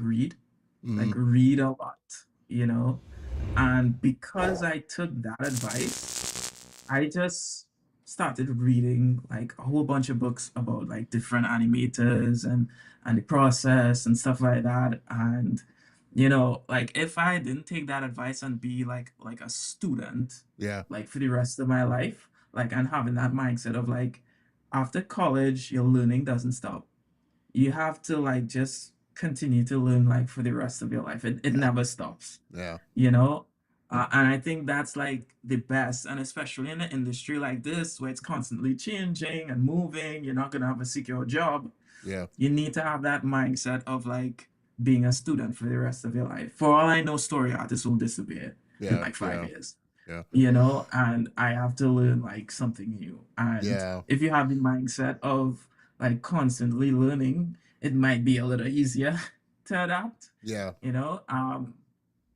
Mm-hmm. read a lot, you know. And because I took that advice, I just started reading like a whole bunch of books about like different animators and the process and stuff like that. And like if I didn't take that advice and be like a student, Yeah. like for the rest of my life, like and having that mindset of like after college, your learning doesn't stop. You have to like just continue to learn like for the rest of your life. It Yeah. never stops, Yeah. you know? And I think that's like the best, and especially in an industry like this where it's constantly changing and moving, you're not gonna have a secure job. Yeah. You need to have that mindset of like being a student for the rest of your life. For all I know, story artists will disappear in Yeah. like five Yeah. years, Yeah. and I have to learn like something new. And Yeah. if you have the mindset of like constantly learning, it might be a little easier to adapt, Yeah.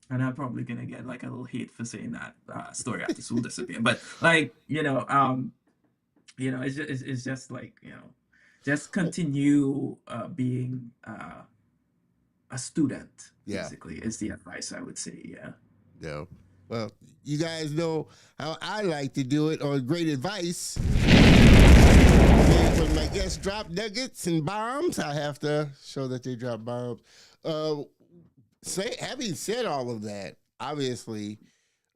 and I'm probably gonna get like a little hate for saying that story artists will disappear. But like, it's just like, just continue being a student, Yeah. basically, is the advice I would say. Yeah. Yeah. Well, you guys know how I like to do it on great advice. When my guests drop nuggets and bombs, I have to show that they drop bombs. Having said all of that, obviously,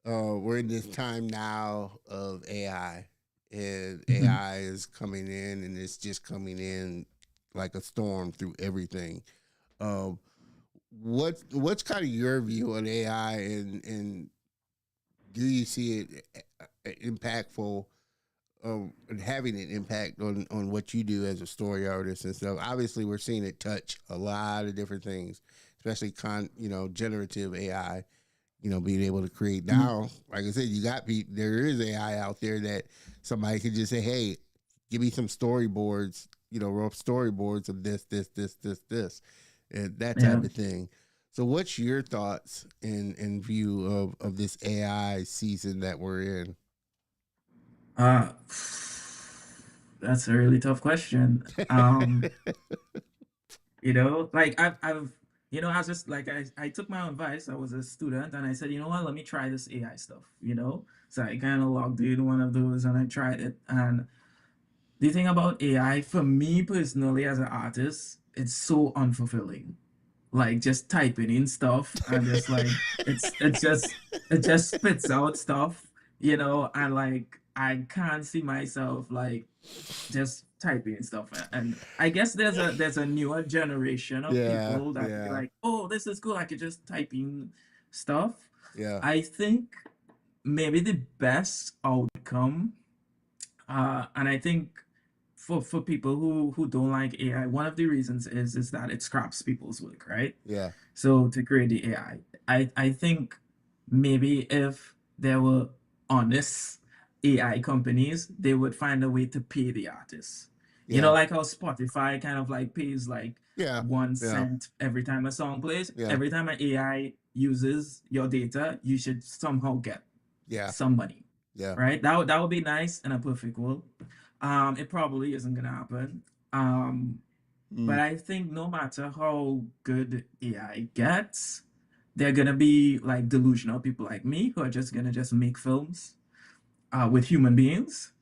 we're in this time now of AI, and AI is coming in, and it's just coming in like a storm through everything. Um, what's kind of your view on AI, and do you see it impactful, and having an impact on what you do as a story artist and stuff? Obviously, we're seeing it touch a lot of different things, especially generative AI. Being able to create now, like I said, there is AI out there that somebody could just say, "Hey, give me some storyboards, rough storyboards of this, and that Yeah. type of thing." So, what's your thoughts in view of this AI season that we're in? Uh, that's a really tough question. Like I've I was just like I took my own advice. I was a student and I said, you know what, let me try this AI stuff. So I kind of logged in one of those and I tried it. And the thing about AI, for me personally as an artist, it's so unfulfilling. Like just typing in stuff and just like it just spits out stuff, and like I can't see myself like just typing and stuff. And I guess there's a newer generation of Yeah, people that be yeah, like, oh, this is cool, I could just type in stuff. yeah, I think maybe the best outcome, and I think for people who don't like AI, one of the reasons is that it scraps people's work, right? yeah, So to create the AI, I think maybe if there were honest AI companies, they would find a way to pay the artists. yeah, Like how Spotify kind of like pays like yeah, one yeah, cent every time a song plays. yeah, Every time an AI uses your data, you should somehow get yeah, some money, yeah. right? That would be nice in a perfect world. It probably isn't gonna happen. But Mm, I think no matter how good AI gets, they're gonna be like delusional people like me who are just gonna just make films with human beings.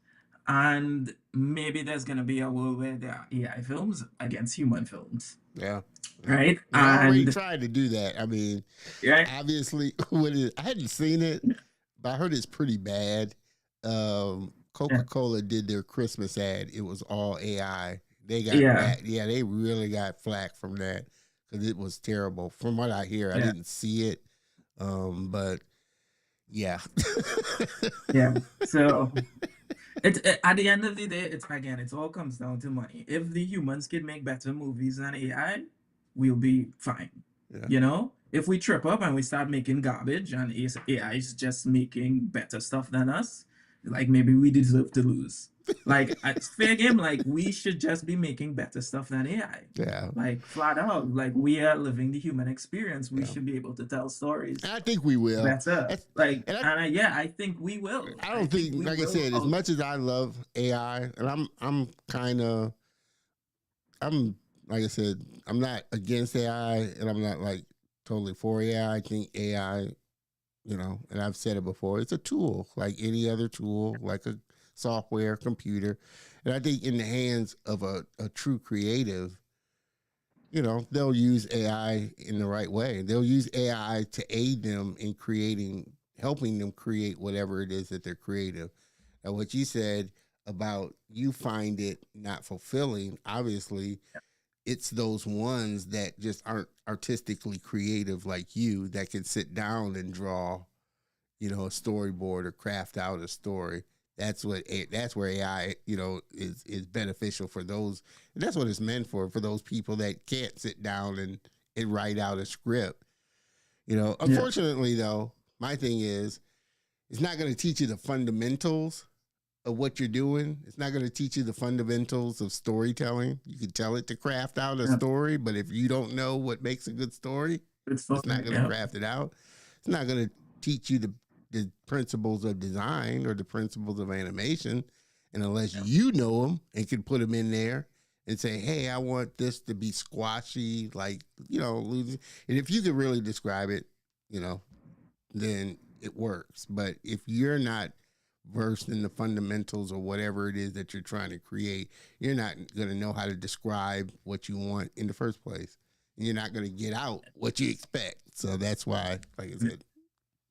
And maybe there's gonna be a world where there are AI films against human films, yeah. right? They already And tried to do that. I mean, yeah, obviously, I hadn't seen it, but I heard it's pretty bad. yeah, Coca-Cola did their Christmas ad. It was all AI. They got yeah, that. Yeah, they really got flack from that because it was terrible. From what I hear, I yeah, didn't see it, but yeah, yeah. So at the end of the day, it all comes down to money. If the humans can make better movies than AI, we'll be fine. yeah, If we trip up and we start making garbage and AI is just making better stuff than us, like maybe we deserve to lose. Like, it's fair game. Like, we should just be making better stuff than AI. Yeah, Like, flat out. Like, we are living the human experience. We yeah. should be able to tell stories And I think we will. better. That's, Like, and and yeah, I think we will. I I don't think think, we like I will. said, as much as I love AI, and I'm kind of, I'm like I said, I'm not against AI, and I'm not like totally for AI. I think AI, and I've said it before, it's a tool like any other tool, like a software computer. And I think in the hands of a true creative, they'll use AI in the right way. They'll use AI to aid them in helping them create whatever it is that they're creative. Now, what you said about you find it not fulfilling, obviously, it's those ones that just aren't artistically creative like you that can sit down and draw, a storyboard or craft out a story. That's where AI, is beneficial for those. And that's what it's meant for those people that can't sit down and write out a script. Unfortunately, though, my thing is, it's not going to teach you the fundamentals of what you're doing. It's not going to teach you the fundamentals of storytelling. You can tell it to craft out a story, but if you don't know what makes a good story, it's not going to craft it out. It's not going to teach you the principles of design or the principles of animation. And unless you know them and can put them in there and say, hey, I want this to be squashy, like, and if you could really describe it, then it works. But if you're not versed in the fundamentals or whatever it is that you're trying to create, you're not going to know how to describe what you want in the first place. And you're not going to get out what you expect. So that's why, like I said,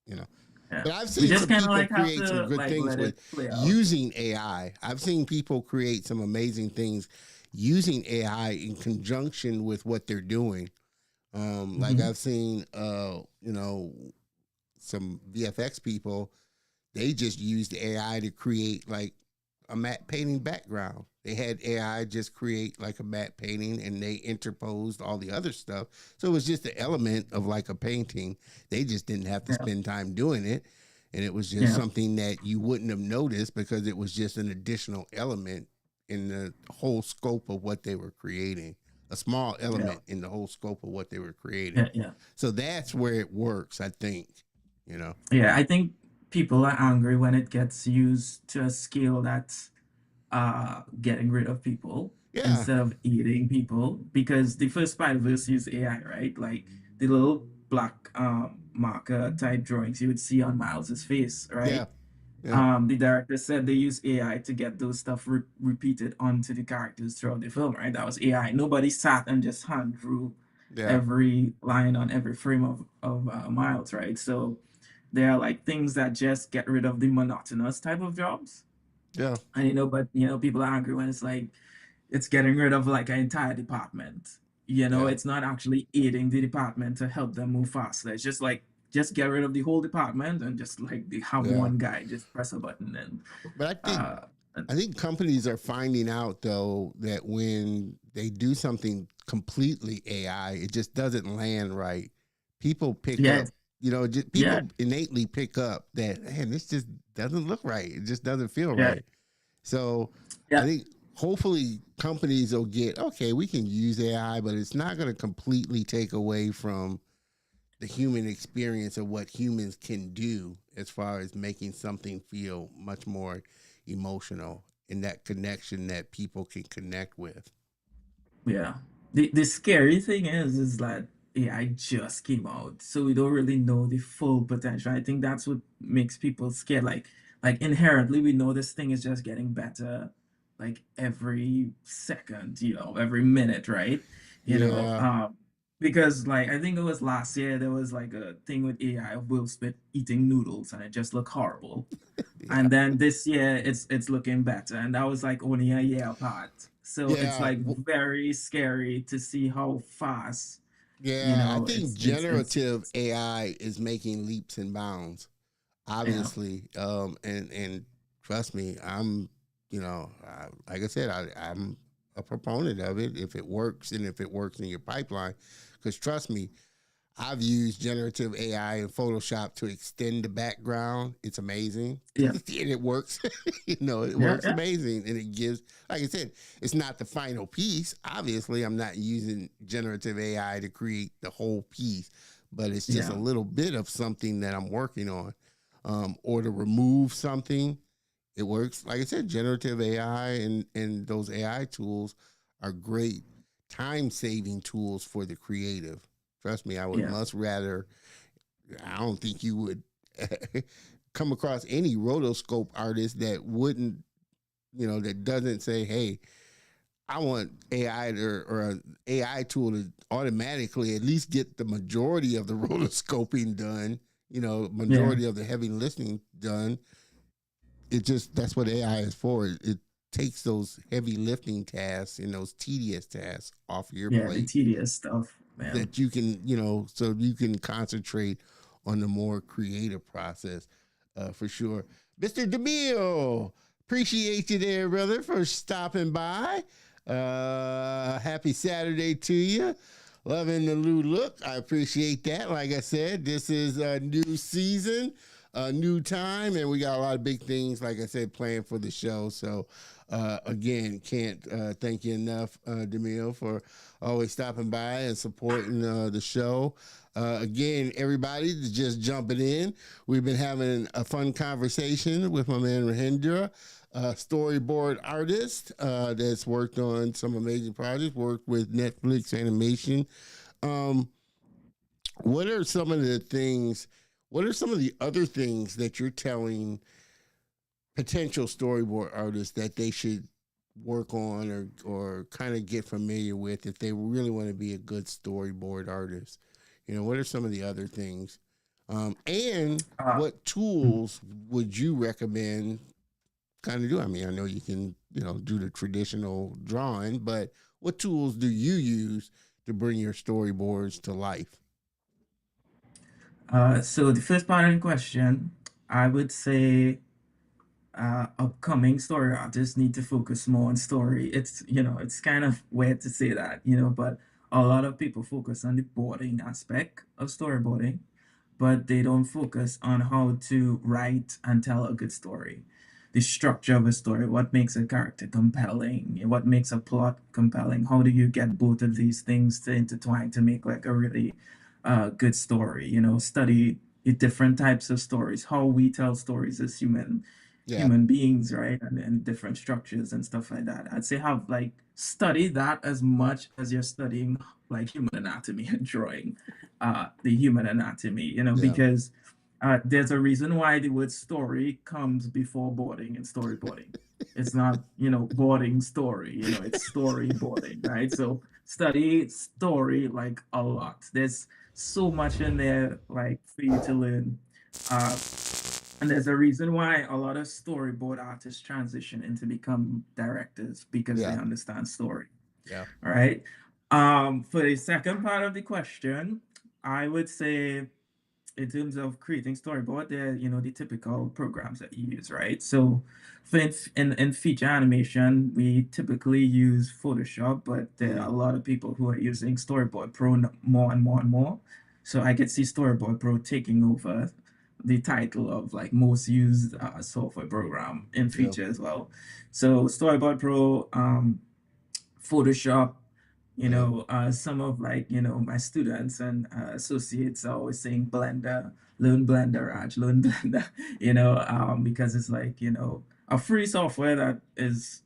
Yeah. But I've We seen just some kind of people like have create some to good like things let with it play out. using AI. I've seen people create some amazing things using AI in conjunction with what they're doing. Like I've seen, some VFX people, they just used AI to create like a matte painting background. They had AI just create like a matte painting and they interposed all the other stuff. So it was just an element of like a painting. They just didn't have to spend time doing it. And it was just something that you wouldn't have noticed because it was just an additional element in the whole scope of what they were creating. A small element in the whole scope of what they were creating. So that's where it works, I think, Yeah, I think people are angry when it gets used to a scale that's getting rid of people Yeah. instead of eating people. Because the first Spider-Verse used AI, right? Like the little black marker type drawings you would see on Miles's face, right? The director said they use AI to get those stuff repeated onto the characters throughout the film, right? That was AI. Nobody sat and just hand drew every line on every frame of Miles, right? So there are like things that just get rid of the monotonous type of jobs. Yeah. And but people are angry when it's like it's getting rid of like an entire department. It's not actually aiding the department to help them move faster. It's just like just get rid of the whole department and just like they have one guy just press a button and. But I think companies are finding out though that when they do something completely AI, it just doesn't land right. People pick up, people innately pick up that, man, this just doesn't look right. It just doesn't feel right. So I think hopefully companies will get, okay, we can use AI, but it's not going to completely take away from the human experience of what humans can do as far as making something feel much more emotional in that connection that people can connect with. Yeah. The scary thing is that AI just came out, so we don't really know the full potential. I think that's what makes people scared. Like inherently, we know this thing is just getting better, like every second, every minute, right? Because like I think it was last year there was like a thing with AI of Will Smith eating noodles and it just looked horrible. And then this year it's looking better, and that was like only a year apart. So it's like very scary to see how fast. I think generative AI is making leaps and bounds. Obviously, and trust me, I'm like I said, I'm a proponent of it if it works and if it works in your pipeline. Because trust me, I've used generative AI in Photoshop to extend the background. It's amazing. Yeah. And it works. It Yeah, works yeah. amazing. And it gives, like I said, it's not the final piece. Obviously, I'm not using generative AI to create the whole piece, but it's just a Yeah. little bit of something that I'm working on. Or to remove something, it works. Like I said, generative AI and those AI tools are great time-saving tools for the creative. Trust me, I would Yeah. much rather. I don't think you would come across any rotoscope artist that wouldn't, that doesn't say, "Hey, I want AI or an AI tool to automatically at least get the majority of the rotoscoping done. Yeah. Majority of the heavy lifting done." That's what AI is for. It takes those heavy lifting tasks and those tedious tasks off your Yeah. The plate tedious stuff, man. that you can, so you can concentrate on the more creative process, for sure. Mr. DeMille, appreciate you there, brother, for stopping by. Happy Saturday to you. Loving the new look. I appreciate that. Like I said, this is a new season, a new time, and we got a lot of big things, like I said, planned for the show. So, again, can't thank you enough, DeMille, for always stopping by and supporting the show. Again, everybody just jumping in. We've been having a fun conversation with my man Rajendra, storyboard artist that's worked on some amazing projects, worked with Netflix animation. Um, what are some of the things? What are some of the other things that you're telling potential storyboard artists that they should work on or kind of get familiar with if they really want to be a good storyboard artist? What are some of the other things? And Uh, what tools would you recommend kind of do? I mean, I know you can, do the traditional drawing, but what tools do you use to bring your storyboards to life? so the first part of the question, I would say upcoming story artists need to focus more on story. It's kind of weird to say that, but a lot of people focus on the boarding aspect of storyboarding, but they don't focus on how to write and tell a good story. The structure of a story, what makes a character compelling, what makes a plot compelling, how do you get both of these things to intertwine to make like a really good story? Study the different types of stories, how we tell stories as Yeah, human beings, right? And different structures and stuff like that. I'd say have like study that as much as you're studying like human anatomy and drawing the human anatomy, yeah, because there's a reason why the word story comes before boarding and storyboarding. It's not, boarding story, it's storyboarding, right? So study story like a lot. There's so much in there like for you to learn. Uh, and there's a reason why a lot of storyboard artists transition into become directors because they yeah, understand story. yeah, All right. For the second part of the question, I would say in terms of creating storyboard, they're the typical programs that you use, right? So for in feature animation, we typically use Photoshop, but there are mm, a lot of people who are using Storyboard Pro more and more and more. So I could see Storyboard Pro taking over the title of like most used software program in yeah, feature as well. So Storyboard Pro, Photoshop, yeah, some of like, my students and associates are always saying Blender, learn Blender, Raj, learn Blender, because it's like, a free software that is,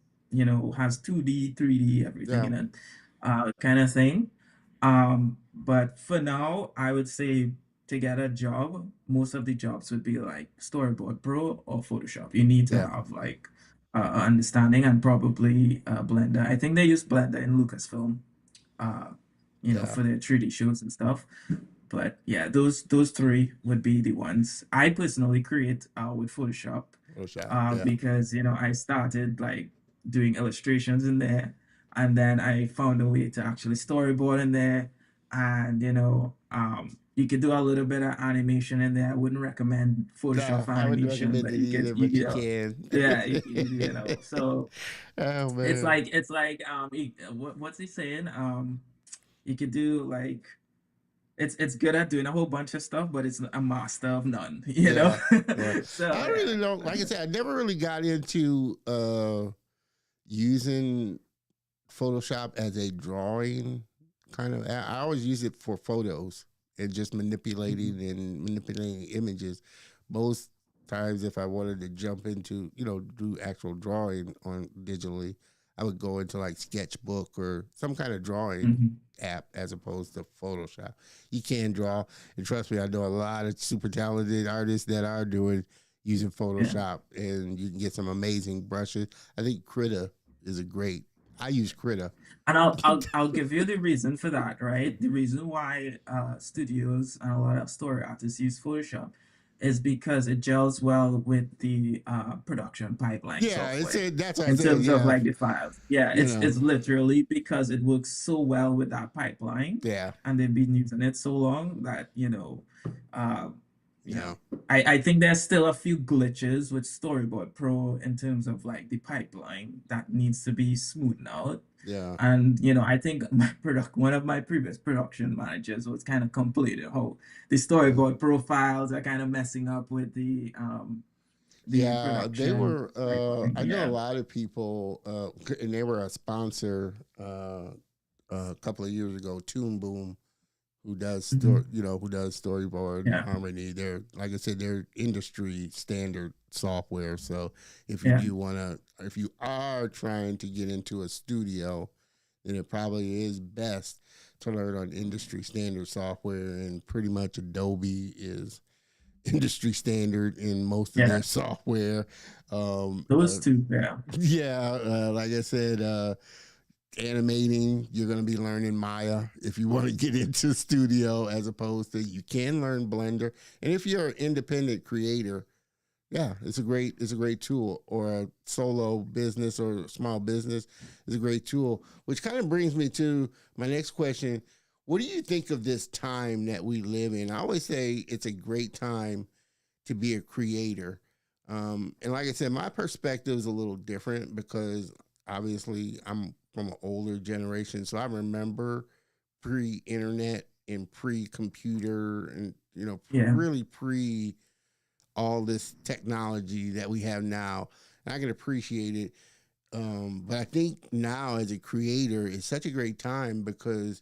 has 2D, 3D, everything yeah, in it, kind of thing. But for now, I would say to get a job, most of the jobs would be like Storyboard Pro or Photoshop. You need to yeah, have like understanding and probably Blender. I think they use Blender in Lucasfilm, uh, yeah. for their 3D shows and stuff. But yeah, those three would be the ones. I personally create with Photoshop Photoshop, yeah. because I started like doing illustrations in there, and then I found a way to actually storyboard in there, and you could do a little bit of animation in there. I wouldn't recommend Photoshop No, I wouldn't animation, recommend but it either, but you can. yeah, so Oh it's man. like what's he saying? You could do like it's good at doing a whole bunch of stuff, but it's a master of none, you know? Yeah, yeah. So I really don't, like I said, I never really got into using Photoshop as a drawing kind of. I always use it for photos and just manipulating images. Most times, if I wanted to jump into, do actual drawing on digitally, I would go into like Sketchbook or some kind of drawing Mhm. app as opposed to Photoshop. You can draw, and trust me, I know a lot of super talented artists that are doing using Yeah. Photoshop, and you can get some amazing brushes. I think Krita is a great. I use Krita. And I'll give you the reason for that, right? The reason why studios and a lot of story artists use Photoshop is because it gels well with the production pipeline Yeah, software that's what I in said. terms of Yeah, like the files. Yeah, you know, it's literally because it works so well with that pipeline, yeah, and they've been using it so long that uh, you yeah, know, I think there's still a few glitches with Storyboard Pro in terms of like the pipeline that needs to be smoothed out. yeah, And I think one of my previous production managers was kind of complaining how the yeah. Storyboard profiles are kind of messing up with the Yeah, they production were. pipeline. I know a Yeah. lot of people, and they were a sponsor a couple of years ago. Toon Boom, who does Mhm. who does storyboard Yeah. harmony. They're, like I said, they're industry standard software. So Yeah. if you are trying to get into a studio, then it probably is best to learn on industry standard software. And pretty much Adobe is industry standard in most of Yeah. their software. Um, Those uh, two. Yeah. yeah, like I said, animating, you're going to be learning Maya if you want to get into studio, as opposed to, you can learn Blender. And if you're an independent creator, yeah, it's a great tool. Or a solo business or small business is a great tool. Which kind of brings me to my next question. What do you think of this time that we live in? I always say it's a great time to be a creator. And like I said, my perspective is a little different because obviously I'm from an older generation. So I remember pre-internet and pre-computer, and, Yeah. really pre all this technology that we have now. And I can appreciate it. But I think now as a creator, it's such a great time because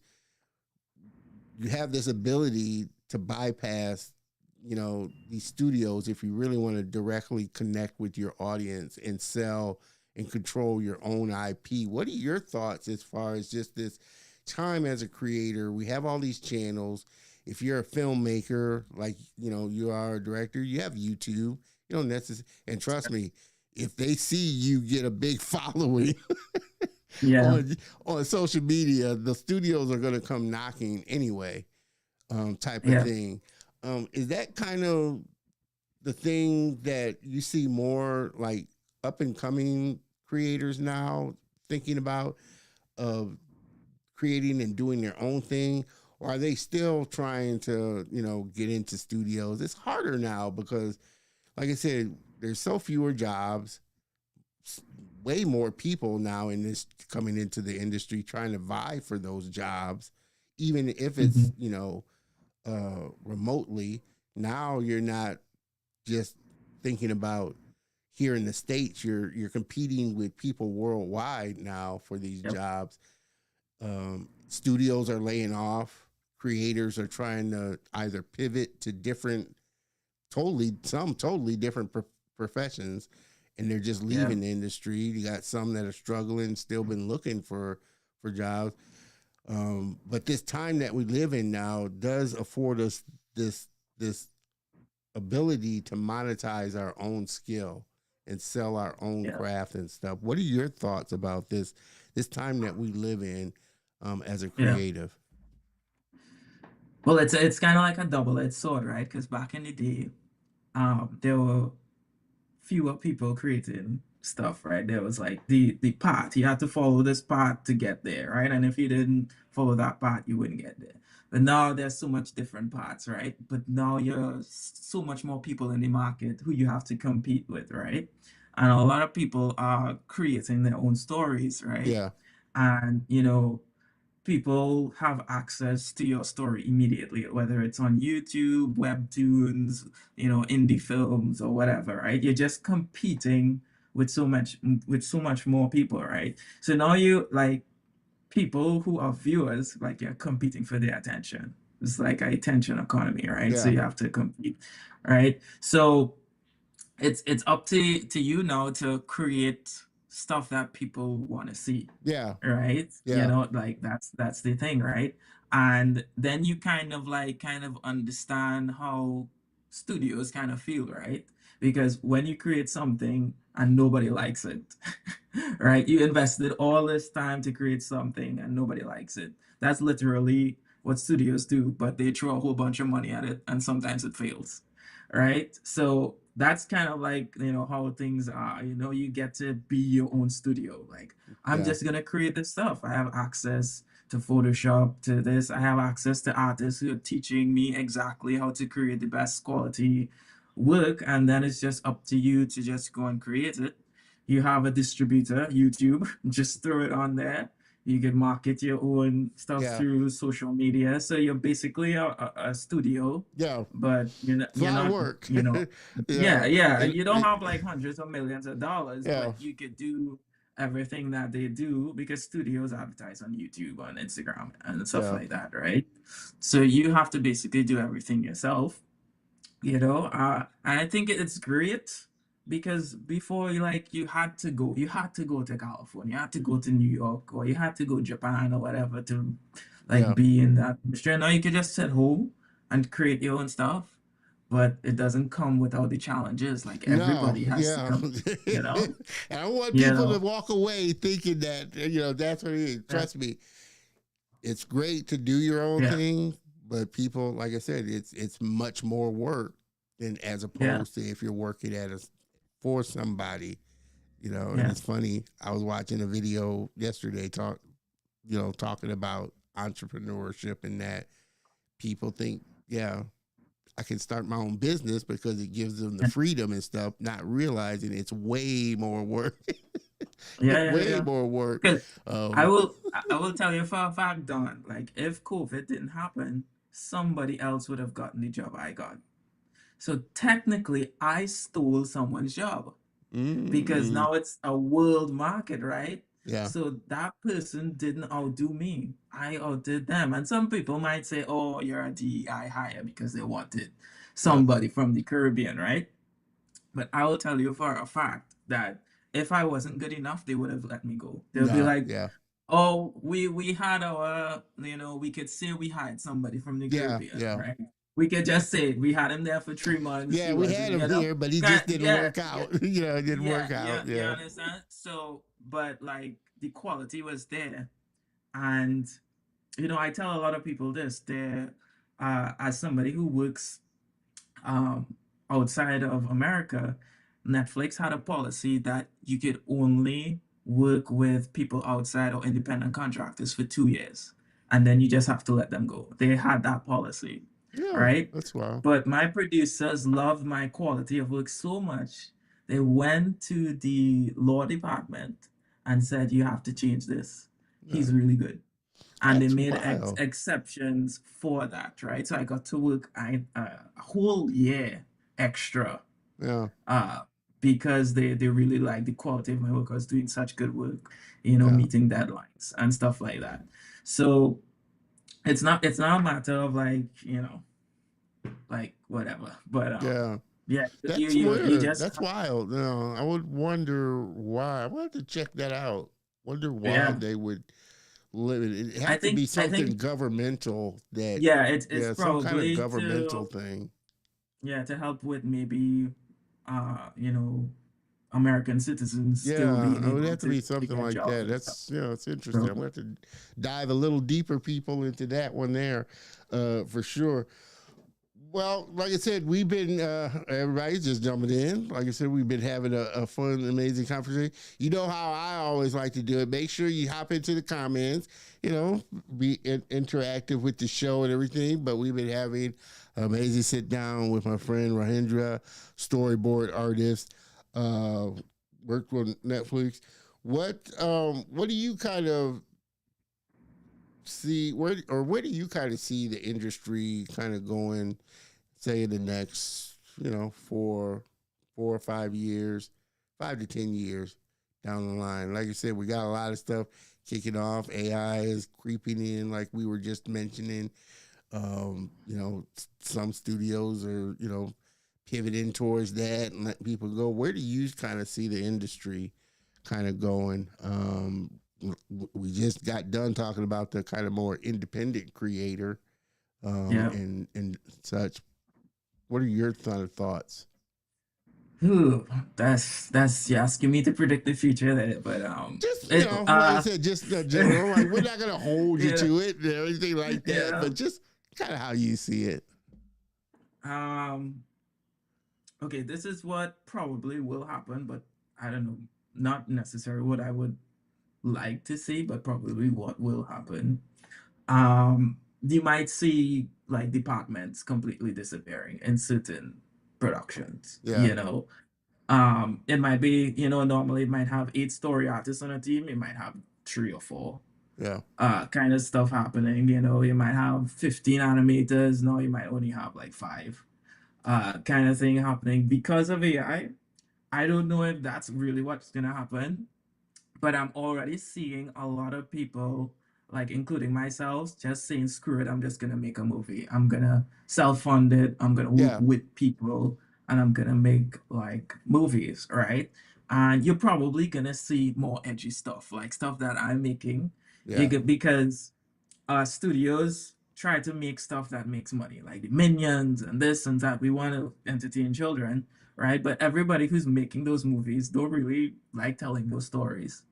you have this ability to bypass, these studios, if you really want to directly connect with your audience and sell and control your own IP. What are your thoughts as far as just this time as a creator? We have all these channels. If you're a filmmaker, like, you are a director, you have YouTube. You don't necessarily, and trust me, if they see you get a big following Yeah. on social media, the studios are going to come knocking anyway, type of Yeah. thing. Is that kind of the thing that you see more like up and coming creators now thinking about, of creating and doing their own thing? Or are they still trying to, get into studios? It's harder now because, like I said, there's so fewer jobs, way more people now in this coming into the industry trying to vie for those jobs, even if it's, Mhm. remotely. Now you're not just thinking about here in the States, you're competing with people worldwide now for these Yep. jobs. Studios are laying off, creators are trying to either pivot to totally different professions, and they're just Yeah. leaving the industry. You got some that are struggling, still been looking for jobs. But this time that we live in now does afford us this ability to monetize our own skill and sell our own Yeah. craft and stuff. What are your thoughts about this time that we live in, as a Yeah. creative? Well, it's kind of like a double-edged sword, right? Because back in the day, there were fewer people creating stuff, right? There was like the path. You had to follow this path to get there, right? And if you didn't follow that path, you wouldn't get there. But now there's so much different paths, right? But now you're so much more people in the market who you have to compete with, right? And a lot of people are creating their own stories, right? Yeah, And people have access to your story immediately, whether it's on YouTube, webtoons, indie films or whatever, right? You're just competing with so much more people, right? So now you like people who are viewers, like you're competing for their attention. It's like an attention economy, right? So Yeah. you have to compete, right? So it's up to you now to create stuff that people want to see, Yeah. right? Yeah. Like that's the thing, right? And then you kind of understand how studios kind of feel, right? Because when you create something and nobody likes it, right? You invested all this time to create something and nobody likes it. That's literally what studios do, but they throw a whole bunch of money at it and sometimes it fails, right? So that's kind of like, how things are. You get to be your own studio. Like, I'm Yeah. just gonna create this stuff. I have access to Photoshop, to this. I have access to artists who are teaching me exactly how to create the best quality work, and then it's just up to you to just go and create it. You have a distributor, YouTube, just throw it on there. You can market your own stuff Yeah. through social media. So you're basically a studio, Yeah. but It's a you're lot of not, work. yeah, Yeah. yeah. And You don't have like hundreds of millions of dollars, yeah. but you could do everything that they do because studios advertise on YouTube, on Instagram, and stuff Yeah. like that, right? So you have to basically do everything yourself, and I think it's great because before you had to go to California, you had to go to New York, or you had to go Japan or whatever to like Yeah. be in that industry. Now you can just sit home and create your own stuff, but it doesn't come without the challenges. Like No, everybody has to yeah. come, you know, I don't want you people to know, walk away thinking that, that's what it is. yeah, Trust me, it's great to do your own yeah, thing, but people, like I said, it's much more work than as yeah, opposed to if you're working for somebody, and yeah, it's funny. I was watching a video yesterday talking about entrepreneurship and that people think, yeah, I can start my own business because it gives them the yeah, freedom and stuff, not realizing it's way more work. yeah, yeah, Way yeah. more work. Because Um, I will tell you for a fact, Don, like if COVID didn't happen, somebody else would have gotten the job I got. So technically, I stole someone's job because mm, now it's a world market, right? yeah, So that person didn't outdo me. I outdid them. And some people might say, oh, you're a DEI hire because they wanted yeah, somebody from the Caribbean, right? But I will tell you for a fact that if I wasn't good enough, they would have let me go. They'll be no, like, yeah, oh, we had we could say we hired somebody from the yeah, Caribbean, yeah, right? We could just say we had him there for 3 months. yeah. He We had wasn't, him here, but he just didn't Yeah, work out. It didn't work yeah, out. you Yeah, understand? So, but like the quality was there. And, I tell a lot of people this, as somebody who works um, outside of America, Netflix had a policy that you could only work with people outside or independent contractors for 2 years, and then you just have to let them go. They had that policy, yeah. right? That's wild. But my producers loved my quality of work so much, they went to the law department and said, you have to change this. He's Yeah, really good, and they that's made wild. exceptions for that, right? So I got to work a whole year extra Yeah, uh, because they really like the quality of my work. I was doing such good work, yeah, meeting deadlines and stuff like that. So it's not a matter of like like whatever, but yeah. yeah, That's you weird. just That's wild. No, I would wonder why. I would have to check that out. Wonder why yeah. they would limit it. It I has to think be I something think governmental that, yeah, it's yeah, some kind of probably governmental thing. to help with maybe American citizens still Yeah, being it would able have to be to something get like jobs that. and stuff. That's, it's interesting. So I'm going to have to dive a little deeper, people, into that one there, for sure. Well, like I said, we've been, everybody's just jumping in. Like I said, we've been having a fun, amazing conversation. You know how I always like to do it. Make sure you hop into the comments, be interactive with the show and everything. But we've been having an amazing sit down with my friend Rajendra, storyboard artist, worked on Netflix. What do you kind of see where do you kind of see the industry kind of going, say in the next, 4 or 5 years, 5 to 10 years down the line? Like I said, we got a lot of stuff kicking off. AI is creeping in, like we were just mentioning. Some studios are, pivoting towards that and letting people go. Where do you kind of see the industry kind of going? We just got done talking about the kind of more independent creator and such. What are your kind of thoughts? Ooh, that's you asking me to predict the future there, but Just it, like I said, just general. Like we're not gonna hold you yeah, to it or anything like that, yeah. but just kind of how you see it. Okay, this is what probably will happen, but I don't know, not necessarily what I would like to see, but probably what will happen. You might see like departments completely disappearing in certain productions, Yeah, It might be, normally it might have 8 story artists on a team, it might have 3 or 4 yeah, kind of stuff happening. You might have 15 animators, now you might only have like 5 kind of thing happening because of AI. I don't know if that's really what's gonna happen, but I'm already seeing a lot of people, like including myself, just saying, screw it, I'm just gonna make a movie. I'm gonna self-fund it, I'm gonna work yeah, with people, and I'm gonna make like movies, right? And you're probably gonna see more edgy stuff, like stuff that I'm making. yeah, Because studios try to make stuff that makes money, like the Minions and this and that. We want to entertain children, right? But everybody who's making those movies don't really like telling those stories.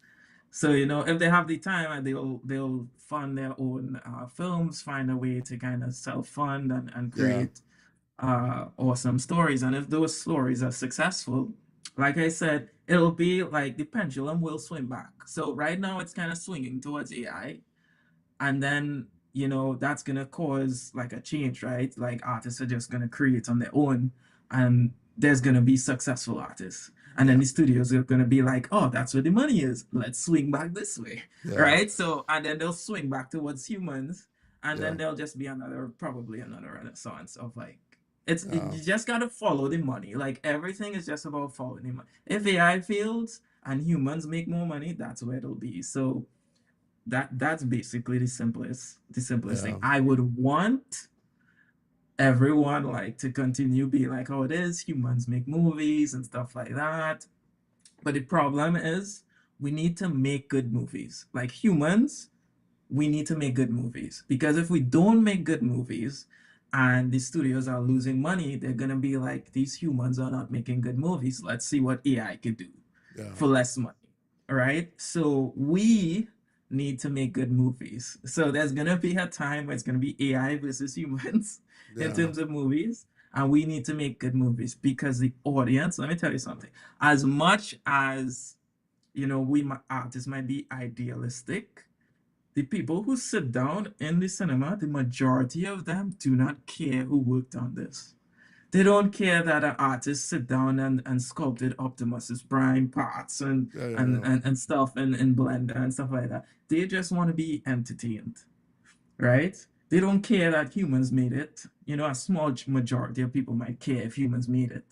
So if they have the time, they'll fund their own films, find a way to kind of self-fund and yeah, create awesome stories. And if those stories are successful, like I said, it'll be like the pendulum will swing back. So right now it's kind of swinging towards AI, and then that's gonna cause like a change, right? Like artists are just gonna create on their own, and there's gonna be successful artists, and then yeah, the studios are gonna be like, oh, that's where the money is, let's swing back this way. yeah, Right? So, and then they'll swing back towards humans, and yeah. then there'll just be probably another renaissance of like, you Um, just gotta follow the money. Like everything is just about following the money. If AI fails and humans make more money, that's where it'll be. So that's basically the simplest thing. yeah, I would want everyone like to continue being like how it is. Humans make movies and stuff like that. But the problem is we need to make good movies. Like humans, we need to make good movies, because if we don't make good movies and the studios are losing money, they're gonna be like, these humans are not making good movies. Let's see what AI could do yeah, for less money. All right. So we need to make good movies. So there's gonna be a time where it's gonna be AI versus humans in yeah, terms of movies. And we need to make good movies because the audience, let me tell you something, as much as artists might be idealistic, the people who sit down in the cinema, the majority of them do not care who worked on this. They don't care that an artist sit down and sculpted Optimus's Prime parts and yeah, yeah, and yeah, and, and stuff in Blender and stuff like that. They just want to be entertained, right? They don't care that humans made it. A small majority of people might care if humans made it,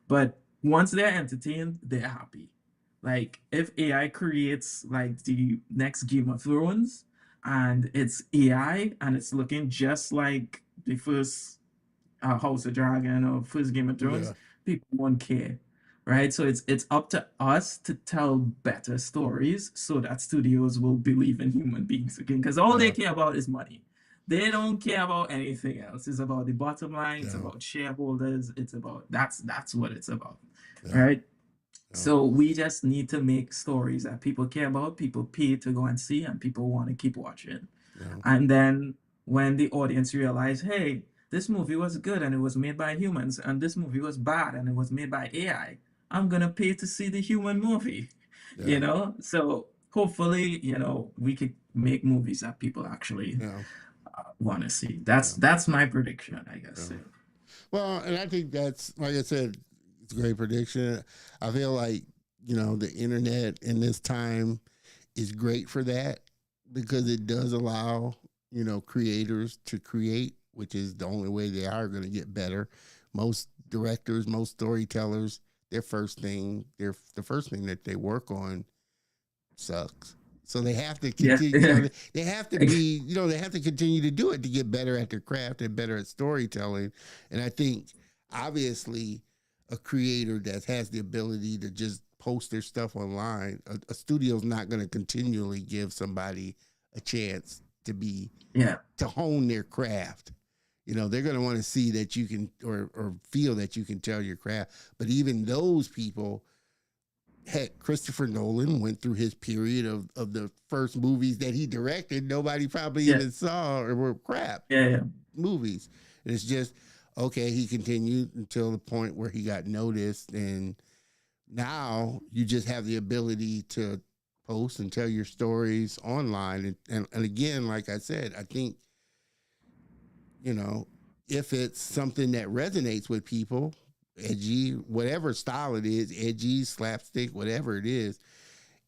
but once they're entertained, they're happy. Like if AI creates like the next Game of Thrones, and it's AI and it's looking just like the first House of Dragon or first Game of Thrones, yeah, people won't care, right? So it's up to us to tell better stories so that studios will believe in human beings again, because all they yeah, care about is money. They don't care about anything else. It's about the bottom line. It's yeah, about shareholders. It's about that's what it's about, yeah, right? yeah, So we just need to make stories that people care about, people pay to go and see, and people want to keep watching. yeah, And then when the audience realize, hey, this movie was good and it was made by humans, and this movie was bad and it was made by AI, I'm gonna pay to see the human movie. yeah, So hopefully, we could make movies that people actually yeah, want to see. yeah, That's my prediction, I guess. yeah. Well, and I think that's, like I said, it's a great prediction. I feel like, the internet in this time is great for that because it does allow creators to create, which is the only way they are going to get better. Most directors, most storytellers, the first thing that they work on sucks. So they have to continue, they have to be, they have to continue to do it to get better at their craft and better at storytelling. And I think obviously a creator that has the ability to just post their stuff online, a studio's not going to continually give somebody a chance to hone their craft. They're going to want to see that you can, or feel that you can tell your craft. But even those people, heck, Christopher Nolan went through his period of the first movies that he directed. Nobody probably even saw or were crap movies. And it's just, okay, he continued until the point where he got noticed. And now you just have the ability to post and tell your stories online. And again, like I said, I think, if it's something that resonates with people, edgy, whatever style it is, edgy, slapstick, whatever it is,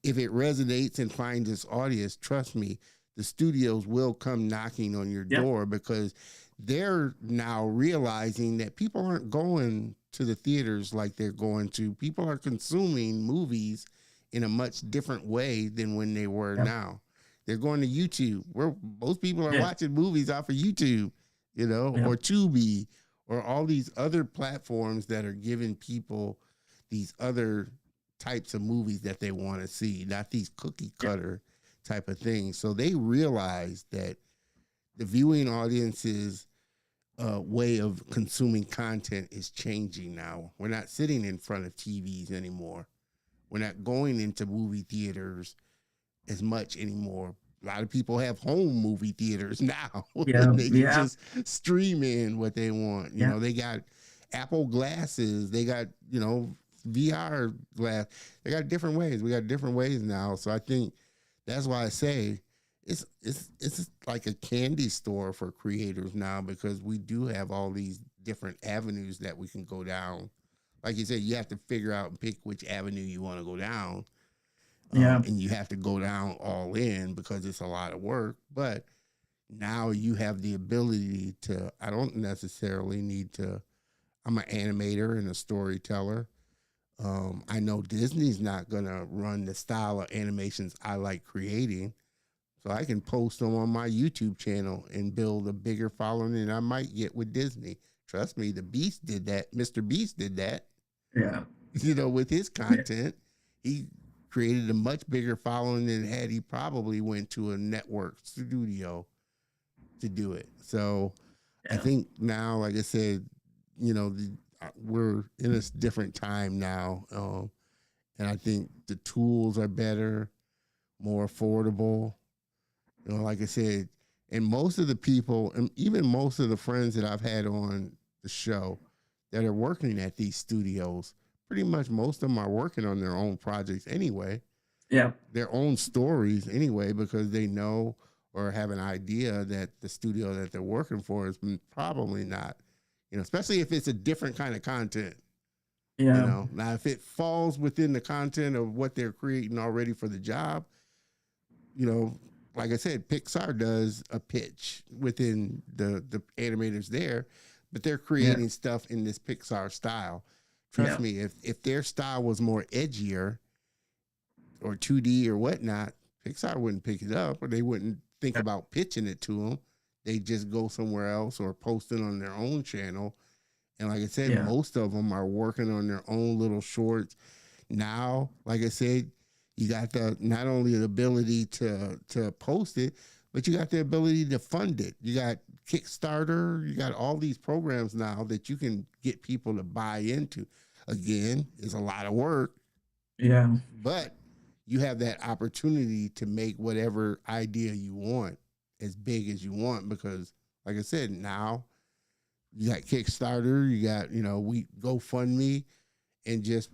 if it resonates and finds its audience, trust me, the studios will come knocking on your door, because they're now realizing that people aren't going to the theaters like they're going to. People are consuming movies in a much different way than when they were now. They're going to YouTube, where most people are watching movies off of YouTube, or Tubi, or all these other platforms that are giving people these other types of movies that they want to see, not these cookie cutter type of things. So they realize that the viewing audience's way of consuming content is changing now. We're not sitting in front of TVs anymore. We're not going into movie theaters as much anymore. A lot of people have home movie theaters now. They can just stream in what they want. They got Apple glasses. They got, VR glass. They got different ways. We got different ways now. So I think that's why I say it's like a candy store for creators now, because we do have all these different avenues that we can go down. Like you said, you have to figure out and pick which avenue you want to go down. And you have to go down all in, because it's a lot of work. But now you have the ability to, I don't necessarily need to, I'm an animator and a storyteller. I know Disney's not going to run the style of animations I like creating. So I can post them on my YouTube channel and build a bigger following than I might get with Disney. Trust me, the Beast did that. Mr. Beast did that. Yeah. With his content, he created a much bigger following than had he probably went to a network studio to do it. So I think now, like I said, we're in a different time now. And I think the tools are better, more affordable. Like I said, and most of the people, and even most of the friends that I've had on the show that are working at these studios, pretty much most of them are working on their own projects anyway. Yeah. Their own stories anyway, because they know or have an idea that the studio that they're working for is probably not, especially if it's a different kind of content. Yeah. Now if it falls within the content of what they're creating already for the job, like I said, Pixar does a pitch within the animators there, but they're creating stuff in this Pixar style. Trust me, if their style was more edgier or 2D or whatnot, Pixar wouldn't pick it up, or they wouldn't think about pitching it to them. They just go somewhere else or post it on their own channel. And like I said, most of them are working on their own little shorts. Now, like I said, you got not only the ability to post it, but you got the ability to fund it. You got Kickstarter. You got all these programs now that you can get people to buy into. Again, it's a lot of work. Yeah. But you have that opportunity to make whatever idea you want as big as you want, because, like I said, now you got Kickstarter, you got, we GoFundMe, and just,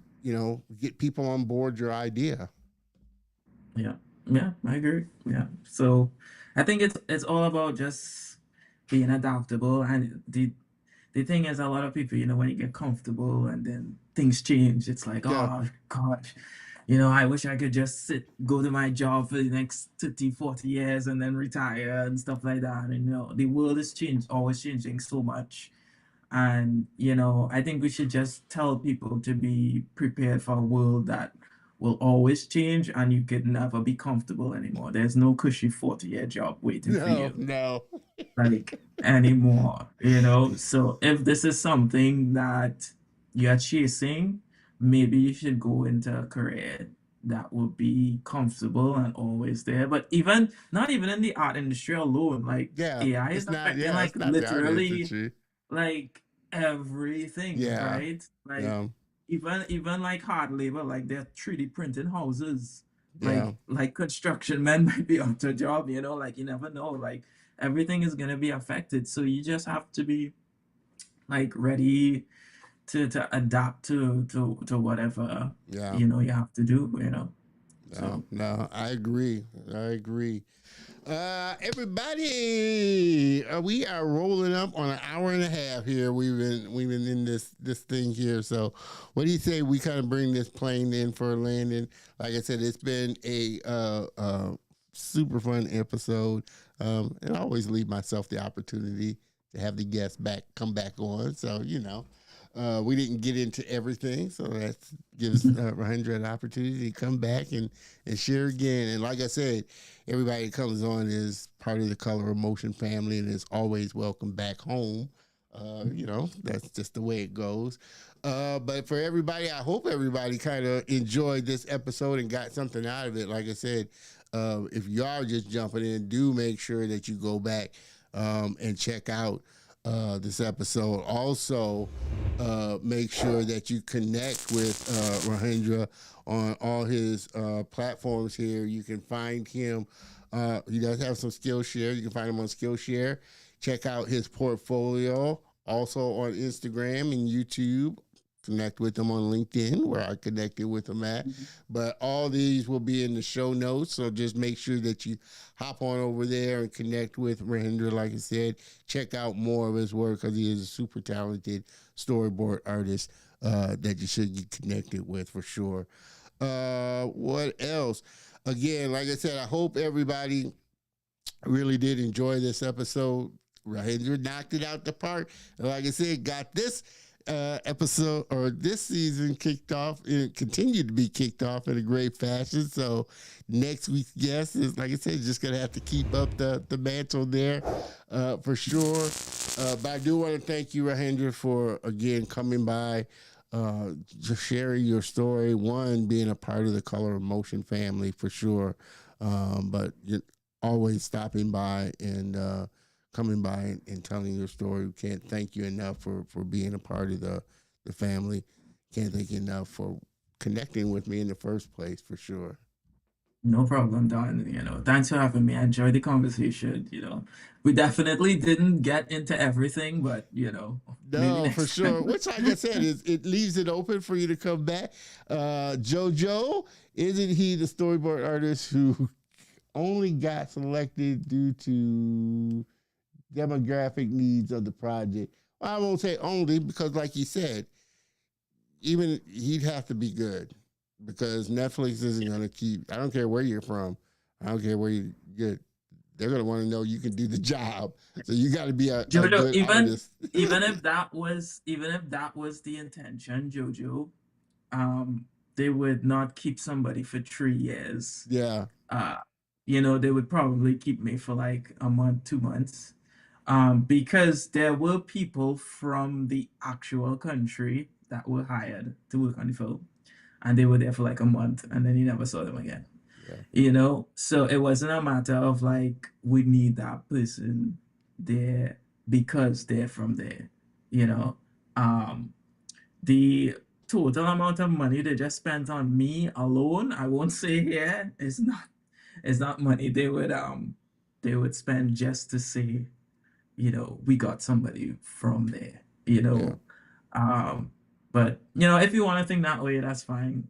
get people on board your idea. Yeah. Yeah, I agree. Yeah. So I think it's all about just being adaptable. And the thing is, a lot of people, when you get comfortable and then things change, it's like, oh gosh, I wish I could just go to my job for the next 30, 40 years and then retire and stuff like that. And, the world is always changing so much. And, I think we should just tell people to be prepared for a world that will always change and you could never be comfortable anymore. There's no cushy 40-year job waiting for No, you, no. like, anymore. So if this is something that you're chasing, maybe you should go into a career that will be comfortable and always there. But not even in the art industry alone, like Yeah, AI is affecting it's like not the art literally industry. like everything, Yeah, right? Like yeah, even like hard labor, like they're 3D printing houses. yeah. Like construction men might be out of job, like you never know. Like everything is gonna be affected. So you just have to be like ready to adapt to whatever Yeah. you have to do. No, So no, I agree. I agree. Everybody, we are rolling up on an hour and a half here. We've been in this thing here. So, what do you say we kind of bring this plane in for a landing? Like I said, it's been a super fun episode, and I always leave myself the opportunity to have the guests come back on. So we didn't get into everything, so that gives Rajendra an opportunity to come back and share again. And like I said, everybody that comes on is part of the Color of Motion family and is always welcome back home. That's just the way it goes. But for everybody, I hope everybody kind of enjoyed this episode and got something out of it. Like I said, if you are just jumping in, do make sure that you go back and check out this episode. Also, make sure that you connect with Rajendra on all his platforms here. You can find him. He does have some Skillshare. You can find him on Skillshare. Check out his portfolio. Also on Instagram and YouTube. Connect with him on LinkedIn, where I connected with him at. But all these will be in the show notes. So just make sure that you hop on over there and connect with Rajendra. Like I said, check out more of his work because he is a super talented storyboard artist that you should get connected with for sure. What else? Again, like I said, I hope everybody really did enjoy this episode. Rajendra knocked it out the park. And like I said, got this episode or this season kicked off and continued to be kicked off in a great fashion. So next week's guest is, like I said, just gonna have to keep up the mantle there for sure. But I do want to thank you, Rajendra, for again coming by, just sharing your story. One, being a part of the Color of Motion family for sure, but you're always stopping by and coming by and telling your story. We can't thank you enough for being a part of the family. Can't thank you enough for connecting with me in the first place, for sure. no problem, Don. Thanks for having me. I enjoyed the conversation. We definitely didn't get into everything, but maybe No, for next sure. time. Which, like I said, it leaves it open for you to come back. JoJo, isn't he the storyboard artist who only got selected due to demographic needs of the project? Well, I won't say only because, like you said, even he'd have to be good because Netflix isn't going to keep. I don't care where you're from. I don't care where you get. They're going to want to know you can do the job. So you got to be a Jojo, good artist. even if that was the intention, Jojo, they would not keep somebody for 3 years. Yeah. They would probably keep me for like a month, 2 months. Because there were people from the actual country that were hired to work on the film, and they were there for like a month, and then you never saw them again. Yeah. So it wasn't a matter of like we need that person there because they're from there. You know, the total amount of money they just spent on me alone, I won't say here, is not money they would spend just to say, we got somebody from there, Yeah. but if you want to think that way, that's fine.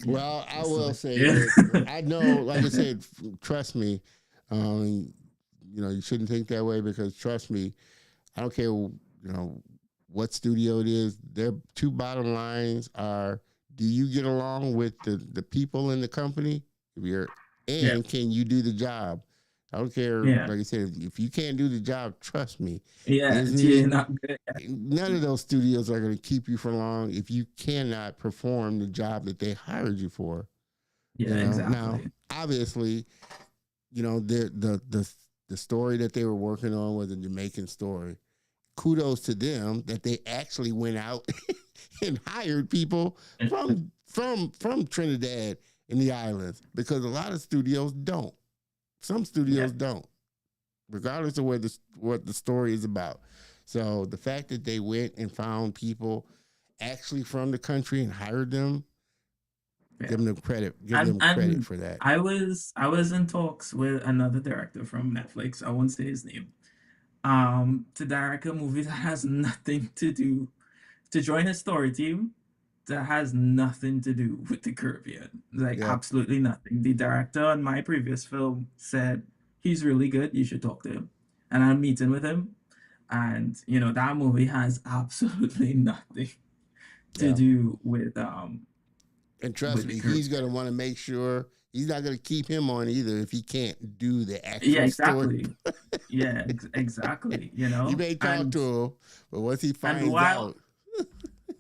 Well, I so, will say yeah. this. I know, like I said, trust me. You shouldn't think that way because trust me, I don't care, what studio it is. Their two bottom lines are do you get along with the people in the company? And can you do the job? I don't care. Yeah. Like I said, if you can't do the job, trust me. Yeah. Disney, You're not good. none of those studios are going to keep you for long if you cannot perform the job that they hired you for. Yeah, Now, exactly. obviously, the story that they were working on was a Jamaican story. Kudos to them that they actually went out and hired people from Trinidad and the islands, because a lot of studios don't. Some studios don't, regardless of what the story is about. So the fact that they went and found people actually from the country and hired them, give them credit. Give them credit for that. I was in talks with another director from Netflix. I won't say his name. To direct a movie that has nothing to do, to join a story team that has nothing to do with the Caribbean. Like absolutely nothing. The director on my previous film said he's really good. You should talk to him. And I'm meeting with him. And that movie has absolutely nothing to do with And trust me, he's going to want to make sure he's not going to keep him on either if he can't do the actual story. Yeah, exactly. You may talk to him, but once he finds out.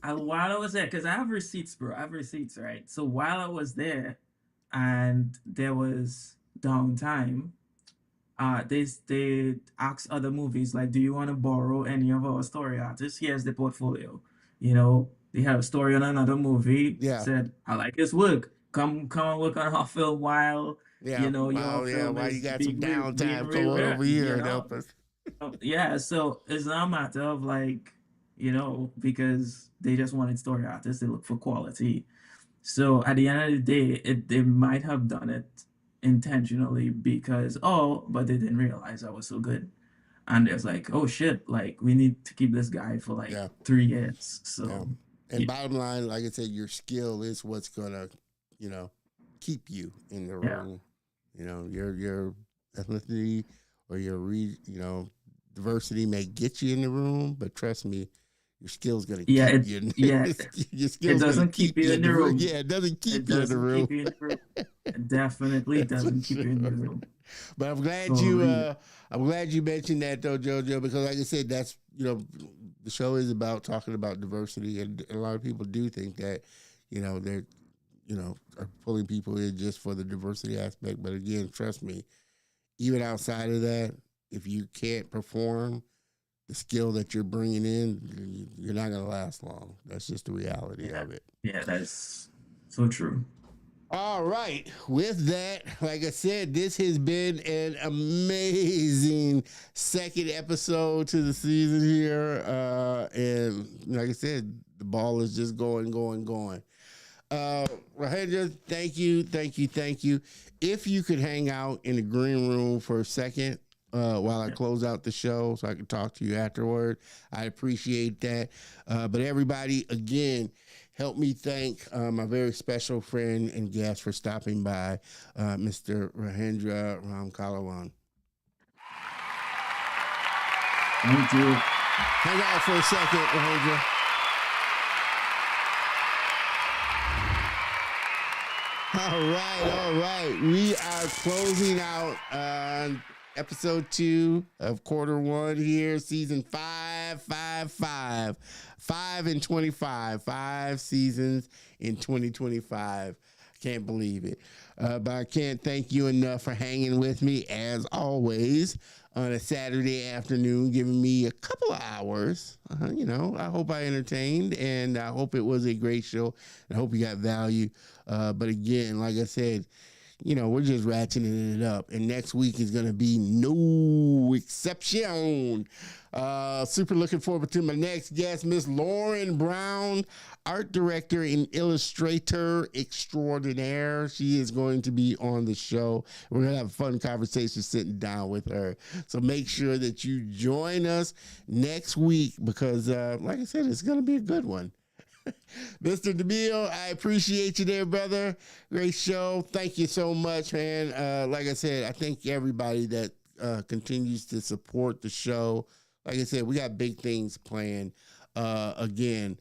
And while I was there, because I have receipts, bro. I have receipts, right? So while I was there and there was downtime, they asked other movies, like, do you want to borrow any of our story artists? Here's the portfolio. They had a story on another movie. Said, I like his work. Come and work on our film while your film while you got some being downtime, come on over here and help us. So it's not a matter of like, because they just wanted story artists, they look for quality. So at the end of the day, they might have done it intentionally because but they didn't realize I was so good. And it's like, oh shit, like we need to keep this guy for like 3 years. So and bottom line, like I said, your skill is what's gonna, keep you in the room. Your ethnicity or your diversity may get you in the room, but trust me, your skill's gonna keep you. Your skills it doesn't keep you in the room. Yeah, it doesn't keep you in the room. It definitely doesn't keep you in the room. But I'm glad I'm glad you mentioned that though, JoJo, because like I said, that's the show is about talking about diversity, and a lot of people do think that they're are pulling people in just for the diversity aspect. But again, trust me, even outside of that, if you can't perform the skill that you're bringing in, you're not going to last long. That's just the reality of it. Yeah, that's so true. All right. With that, like I said, this has been an amazing second episode to the season here. And like I said, the ball is just going. Rajendra, thank you. If you could hang out in the green room for a second while I close out the show so I can talk to you afterward, I appreciate that. But everybody, again, help me thank my very special friend and guest for stopping by, Mr. Rajendra Ramkallawan. Thank you. Hang out for a second, Rajendra. All right. We are closing out on episode 2 of quarter 1 here, season 5 in 25, 5 seasons in 2025. Can't believe it. But I can't thank you enough for hanging with me as always on a Saturday afternoon, giving me a couple of hours. I hope I entertained, and I hope it was a great show. I hope you got value. But again, like I said, we're just ratcheting it up. And next week is going to be no exception. Super looking forward to my next guest, Miss Lauren Brown, art director and illustrator extraordinaire. She is going to be on the show. We're going to have a fun conversation sitting down with her. So make sure that you join us next week because, like I said, it's going to be a good one. Mr. DeMille, I appreciate you there, brother. Great show. Thank you so much, man. Like I said, I thank everybody that continues to support the show. Like I said, we got big things planned again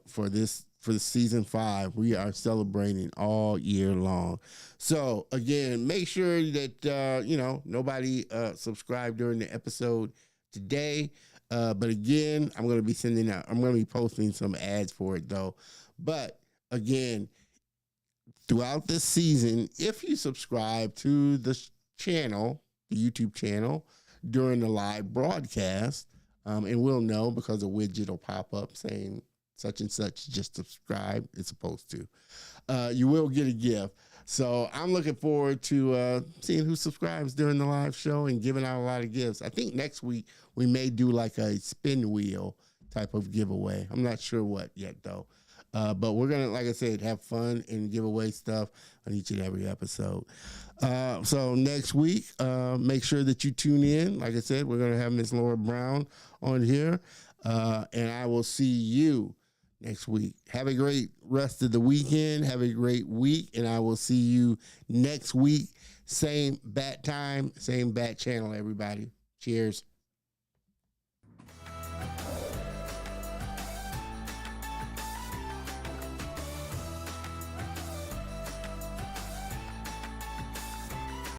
for this for the season 5. We are celebrating all year long. So again, make sure that nobody subscribed during the episode today. But again, I'm going to be posting some ads for it though. But again, throughout this season, if you subscribe to the channel, the YouTube channel, during the live broadcast, and we'll know because a widget will pop up saying such and such just subscribe. It's supposed to. You will get a gift. So I'm looking forward to seeing who subscribes during the live show and giving out a lot of gifts. I think next week we may do like a spin wheel type of giveaway. I'm not sure what yet though. But we're going to, like I said, have fun and give away stuff on each and every episode. So next week, make sure that you tune in. Like I said, we're going to have Miss Laura Brown on here. And I will see you next week. Have a great rest of the weekend. Have a great week. And I will see you next week. Same bat time, same bat channel, everybody. Cheers.